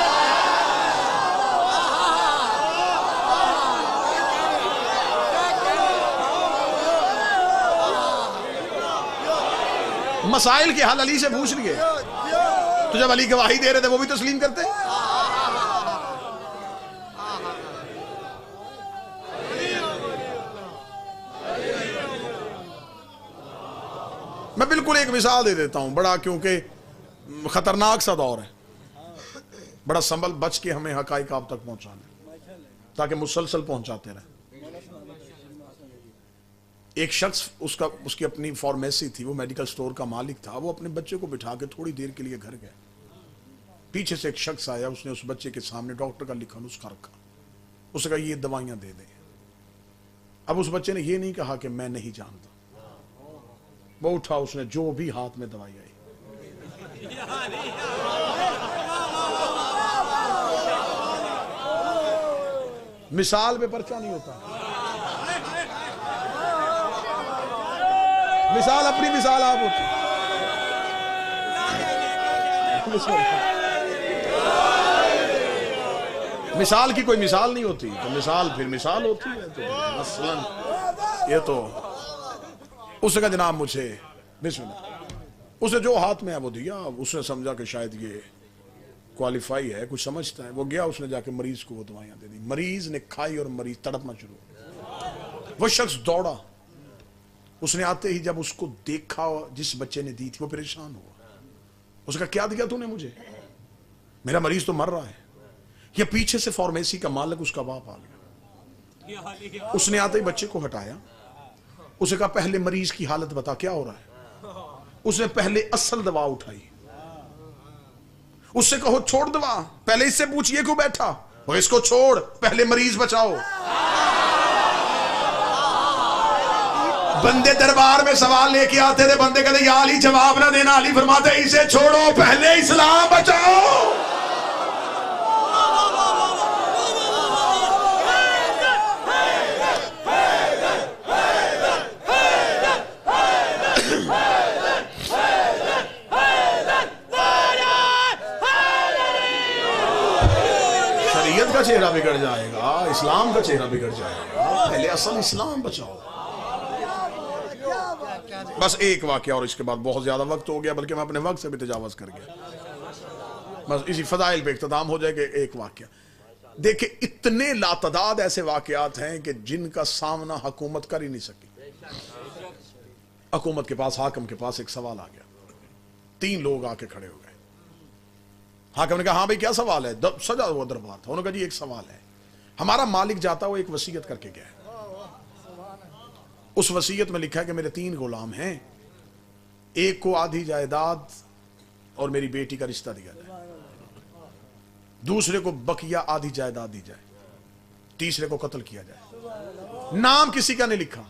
मसाइल के हल अली से पूछ लिए, तो जब अली गवाही दे रहे थे वो भी तस्लीम करते। मैं बिल्कुल एक मिसाल दे देता हूं, बड़ा क्योंकि खतरनाक सा दौर है, बड़ा संभल बच के हमें हकाइक आप तक पहुंचाने, ताकि मुसलसल पहुंचाते रहे। एक शख्स, उसकी अपनी फार्मेसी थी, वो मेडिकल स्टोर का मालिक था। वो अपने बच्चे को बिठा के थोड़ी देर के लिए घर गया। पीछे से एक शख्स आया, उसने उस बच्चे के सामने डॉक्टर का लिखा नुस्खा रखा, उसने कहा ये दवाइयां दे दे। अब उस बच्चे ने ये नहीं कहा कि मैं नहीं जानता, वो उठा, उसने जो भी हाथ में दवाई आई, मिसाल पे पर्चा नहीं होता, मिसाल अपनी मिसाल आप होती। मिसाल की कोई मिसाल नहीं होती, तो मिसाल फिर मिसाल होती है। तो मसलन ये तो उसने कहा जनाब मुझे बिस्मिल्लाह, उसे जो हाथ में है वो दिया। उसने समझा कि शायद ये क्वालिफाई है, कुछ समझता है। वो गया, उसने जाके मरीज को वो दवाइयां दे दी। मरीज ने खाई और मरीज तड़पना शुरू। वो शख्स दौड़ा, उसने आते ही जब उसको देखा जिस बच्चे ने दी थी, वो परेशान हुआ। उसने कहा क्या दिया तूने मुझे, मेरा मरीज तो मर रहा है। ये पीछे से फार्मेसी का मालिक उसका बाप आ गया। उसने आते ही बच्चे को हटाया, उसे कहा पहले मरीज की हालत बता, क्या हो रहा है। उसने पहले असल दवा उठाई, उससे कहो छोड़ दवा, पहले इससे पूछिए क्यों बैठा, और इसको छोड़, पहले मरीज बचाओ। बंदे दरबार में सवाल लेके आते थे, बंदे कहते या अली जवाब ना देना, अली फरमाते इसे छोड़ो, पहले इस्लाम बचाओ। का चेहरा बिगड़ जाएगा, इस्लाम का चेहरा बिगड़ जाएगा, पहले असल इस्लाम बचाओ। बस एक वाकया, और इसके बाद बहुत ज्यादा वक्त हो गया, बल्कि मैं अपने वक्त से भी तजावज कर गया। बस इसी फजाइल पे इख्तिताम हो जाएगा। एक वाकया देखिए, इतने लातदाद ऐसे वाकयात हैं कि जिनका सामना हुकूमत कर ही नहीं सकी। हुकूमत के पास, हाकिम के पास एक सवाल आ गया, 3 लोग आके खड़े हो गए। हाकिम ने कहा हाँ भाई क्या सवाल है, सजा हुआ दरबार था। उन्होंने कहा जी एक सवाल है, हमारा मालिक जाता हुआ एक वसीयत करके गया है, उस वसीयत में लिखा है कि मेरे 3 गुलाम हैं, एक को आधी जायदाद और मेरी बेटी का रिश्ता दिया जाए, दूसरे को बकिया आधी जायदाद दी जाए, तीसरे को कत्ल किया जाए। नाम किसी का नहीं लिखा।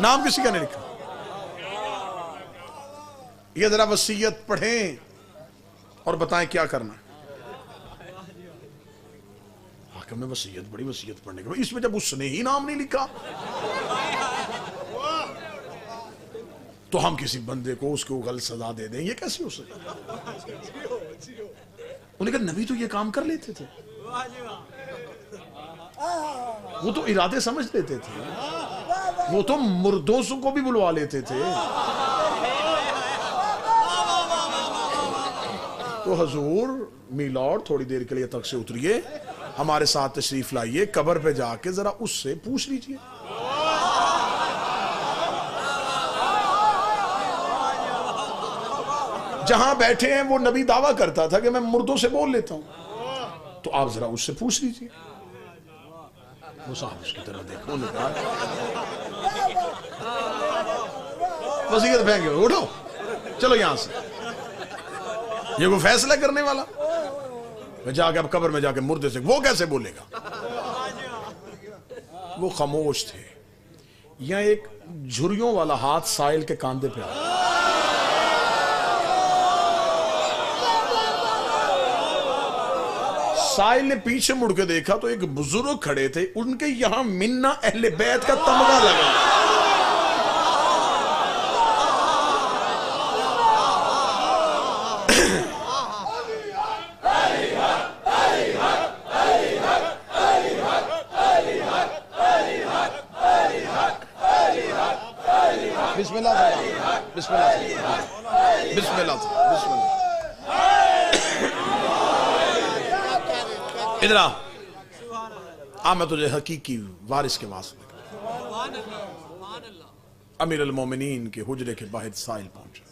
नाम किसी का नहीं लिखा। ये जरा वसीयत पढ़ें और बताएं क्या करना है। हाकिम में वसीयत, बड़ी वसीयत पढ़ने के बाद, इसमें जब उसने ही नाम नहीं लिखा तो हम किसी बंदे को उसको गलत सजा दे दें, ये कैसे हो सकता। उन्होंने कहा नबी तो ये काम कर लेते थे, वो तो इरादे समझ लेते थे, वो तो मुर्दों को भी बुलवा लेते थे। तो हजूर मीलॉर्ड थोड़ी देर के लिए तक से उतरिए, हमारे साथ तशरीफ लाइए, कब्र पे जाके जरा उससे पूछ लीजिए। जहां बैठे हैं वो नबी दावा करता था कि मैं मुर्दों से बोल लेता हूं, तो आप जरा उससे पूछ लीजिए। वो साहब उसकी तरफ देखो, वसीयत फेंके, उठो चलो यहां से, ये वो फैसला करने वाला। मैं जाके अब कब्र में जाके मुर्दे से वो कैसे बोलेगा? वो खामोश थे। यहां एक झुर्रियों वाला हाथ साहिल के कांधे पे आया। साहिल ने पीछे मुड़ के देखा तो एक बुजुर्ग खड़े थे, उनके यहां मिन्ना अहले बैत का तमगा लगा। बिस्मिल्लाह बिस्मिल्लाह बिस्मिल्लाह बिस्मिल्लाह। इधर आ, मैं तुझे हकीकी वारिस के वास्ते। अमीर अल मोमिनीन के हुजरे के बाहर साहिल पहुंचा।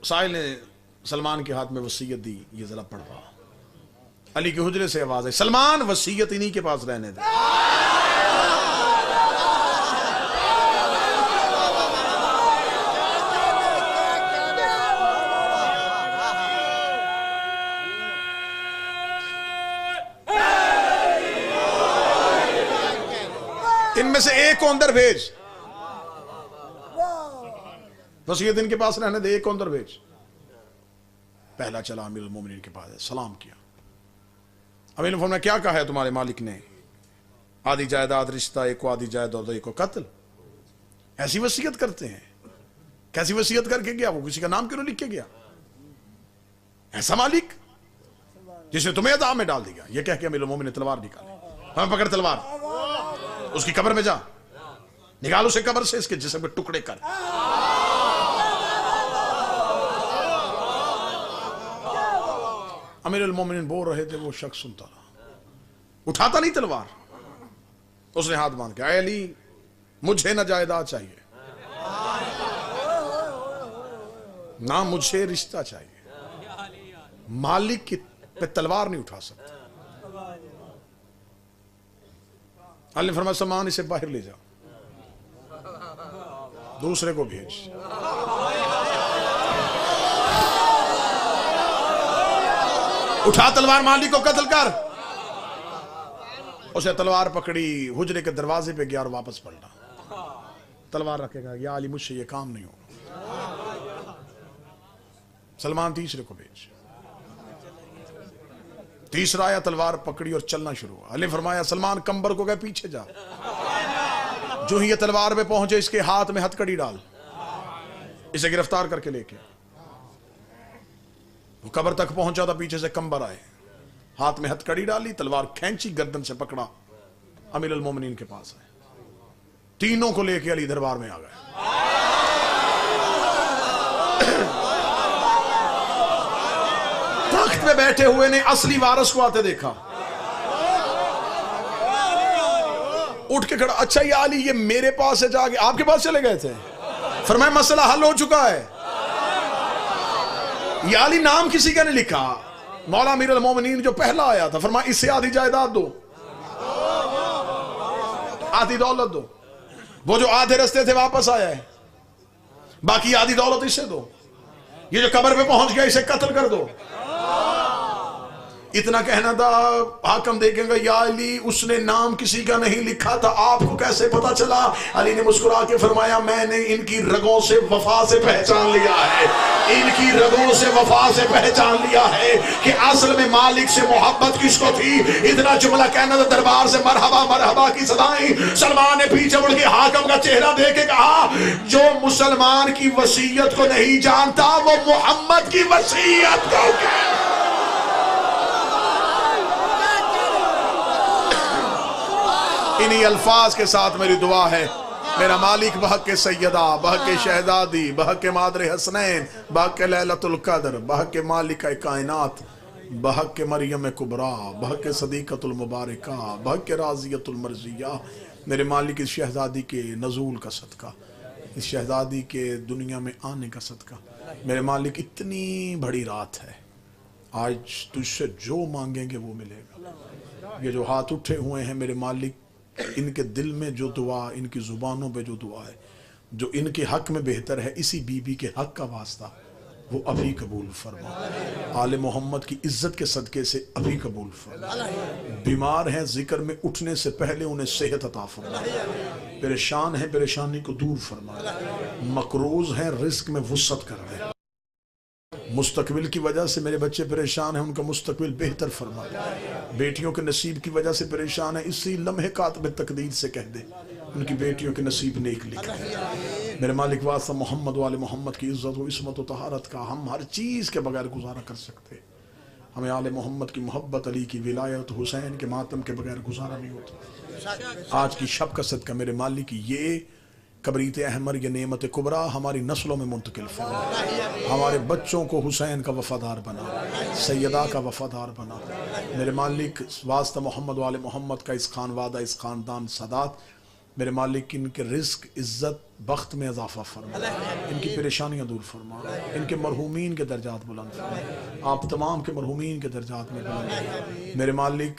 साहिल ने सलमान के हाथ में वसीयत दी, ये जरा पढ़वा। अली के हुजरे से आवाज है, सलमान वसीयत इन्हीं के पास रहने दे। इनमें से एक को अंदर भेज, वसीयत इनके पास रहने दे, एक को अंदर भेज। पहला चला अमीरुल मोमिनीन के पास, सलाम किया। अमीर ने फरमाया, क्या कहा है तुम्हारे मालिक ने? आधी जायदाद रिश्ता, एक को आधी जायदाद, एक को कत्ल। ऐसी वसीयत करते हैं? कैसी वसीयत करके गया वो? किसी का नाम क्यों लिख के गया? ऐसा मालिक जिसने तुम्हें अदाब में डाल दिया। ये कह के अमीरुल मोमिनीन ने तलवार निकाली। हमें पकड़ तलवार, उसकी कब्र में जा, निकाल उसे कब्र से, इसके जिस्म के टुकड़े कर। अमीर अल मोमिनीन बोल रहे थे, वो शख्स सुनता रहा, उठाता नहीं तलवार। उसने हाथ बांध के, अली मुझे ना जायदाद चाहिए, ना मुझे रिश्ता चाहिए, मालिक की पे तलवार नहीं उठा सकता। अल्लाह ने फरमाया, सलमान इसे बाहर ले जाओ, दूसरे को भेज। उठा तलवार, मालिक को कत्ल कर। उसे तलवार पकड़ी, हुजरे के दरवाजे पे गया और वापस पलटा। तलवार रखेगा, या अली मुझसे ये काम नहीं होगा। सलमान तीसरे को भेज। तीसरा आया, तलवार पकड़ी और चलना शुरू हुआ। अली फरमाया, सलमान कंबर को गए पीछे जा। जो ही ये तलवार पे पहुंचे, इसके हाथ में हथकड़ी डाल, इसे गिरफ्तार करके लेके। वो कब्र तक पहुंचा था, पीछे से कंबर आए, हाथ में हथकड़ी डाली, तलवार खींची, गर्दन से पकड़ा, अमीर अल मोमिनीन के पास आए। तीनों को लेके अली दरबार में आ गए। तख्त पे बैठे हुए ने असली वारिस को आते देखा, उठ के खड़ा, अच्छा या अली ये मेरे पास है, जाके आपके पास चले गए थे? फरमाया, मसला हल हो चुका है। या अली नाम किसी का नहीं लिखा, मौला अमीर अल मोमिनीन जो पहला आया था, फरमाया इससे आधी जायदाद दो, आधी दौलत दो। वो जो आधे रास्ते थे वापस आया है, बाकी आधी दौलत इससे दो। ये जो कब्र पे पहुंच गया, इसे कत्ल कर दो। इतना कहना था, हाकम देखेंगे, या अली उसने नाम किसी का नहीं लिखा था, आपको कैसे पता चला? अली ने मुस्कुरा के फरमाया, मैंने इनकी रगों से वफा से पहचान लिया है, इनकी रगों से वफा से पहचान लिया है कि असल में मालिक से मोहब्बत किसको थी। इतना जुमला कहना था, दरबार से मरहबा मरहबा की सदाएं। सलमान ने पीछे मुड़ के हाकम का चेहरा देख के कहा, जो मुसलमान की वसीयत को नहीं जानता, वो मोहम्मद की वसीयत को क्या? इन्हीं अल्फाज के साथ मेरी दुआ है, मेरा मालिक बहक सैयदा, बहक शहजादी, बहक मादर हसनैन, बहक लैलतुल कद्र, बहक मालिक कायनात, बहक मरियम कुबरा, बहक सदीकतुल मुबारका, बहक राजियतुल मर्जिया। मेरे मालिक इस शहजादी के नजूल का सदका, इस शहजादी के दुनिया में आने का सदका। मेरे मालिक इतनी बड़ी रात है, आज तुझसे जो मांगेंगे वो मिलेगा। ये जो हाथ उठे हुए हैं मेरे मालिक, इनके दिल में जो दुआ, इनकी ज़ुबानों पे जो दुआ है, जो इनके हक में बेहतर है, इसी बीबी के हक का वास्ता वो अभी कबूल फरमा। आले मोहम्मद की इज्जत के सदके से अभी कबूल फरमा। बीमार हैं, जिक्र में उठने से पहले उन्हें सेहत अता फरमा। परेशान है, परेशानी को दूर फरमा। मकरूज हैं, रिस्क में वुसअत कर दे। मुस्तकबिल की वजह से मेरे बच्चे परेशान हैं, उनका मुस्तकबिल बेहतर फरमा। बेटियों के नसीब की वजह से परेशान है, इसी लम्हे कातब तकदीर से कह दे उनकी बेटियों के नसीब नेक लिख दे। मेरे मालिक वास्ता मोहम्मद वाले मोहम्मद की इज्जत व इस्मत व तहारत का हम हर चीज़ के बगैर गुजारा कर सकते। हमें आले मोहम्मद की मोहब्बत, अली की विलायत, हुसैन के मातम के बगैर गुजारा नहीं होता। आज की शब का सदका मेरे मालिक ये कबरीत अहमर, ये नेमत कुबरा हमारी नस्लों में मुंतकिल फरमा। हमारे बच्चों को हुसैन का वफादार बना, सैयदा का वफादार बना। मेरे मालिक वास्ता मोहम्मद वाले मोहम्मद का इस खानवादा, इस ख़ानदान सदात, मेरे मालिक इनके रिस्क, इज़्ज़त, बख्त में इजाफ़ा फरमा। इनकी परेशानियाँ दूर फरमा। इनके मरहूमीन के दर्जात बुलंद फरमा। आप तमाम के मरहूमीन के दर्जात में बुलंद। मेरे मालिक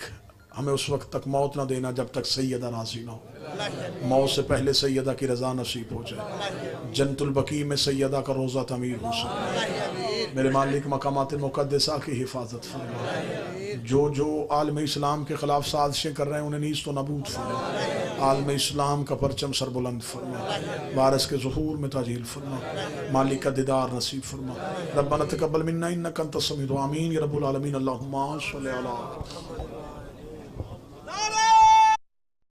हमें उस वक्त तक मौत ना देना जब तक सैयदा राज़ी ना हो। मौत से पहले सैयदा की रज़ा नसीब हो जाए। जन्नतुल बकी में सैयदा का रोज़ा तमीर हो सके। मेरे मालिक मकामात मुक़द्दसा की हिफाजत फरमा। जो आलम इस्लाम के ख़िलाफ़ साजिशें कर रहे हैं उन्हें नीज़ तो नबूद फरमा। आलम इस्लाम का परचम सरबुलंद फरमा। वारिस के ज़ुहूर में ताजील फरमा। मालिक का दीदार नसीब फरमा। रब्बना तक़ब्बल मिन्ना इन्नका अंतस समीउल आमीन। या रब्बुल आलमीन अल्लाहुम्मा सल्लि अला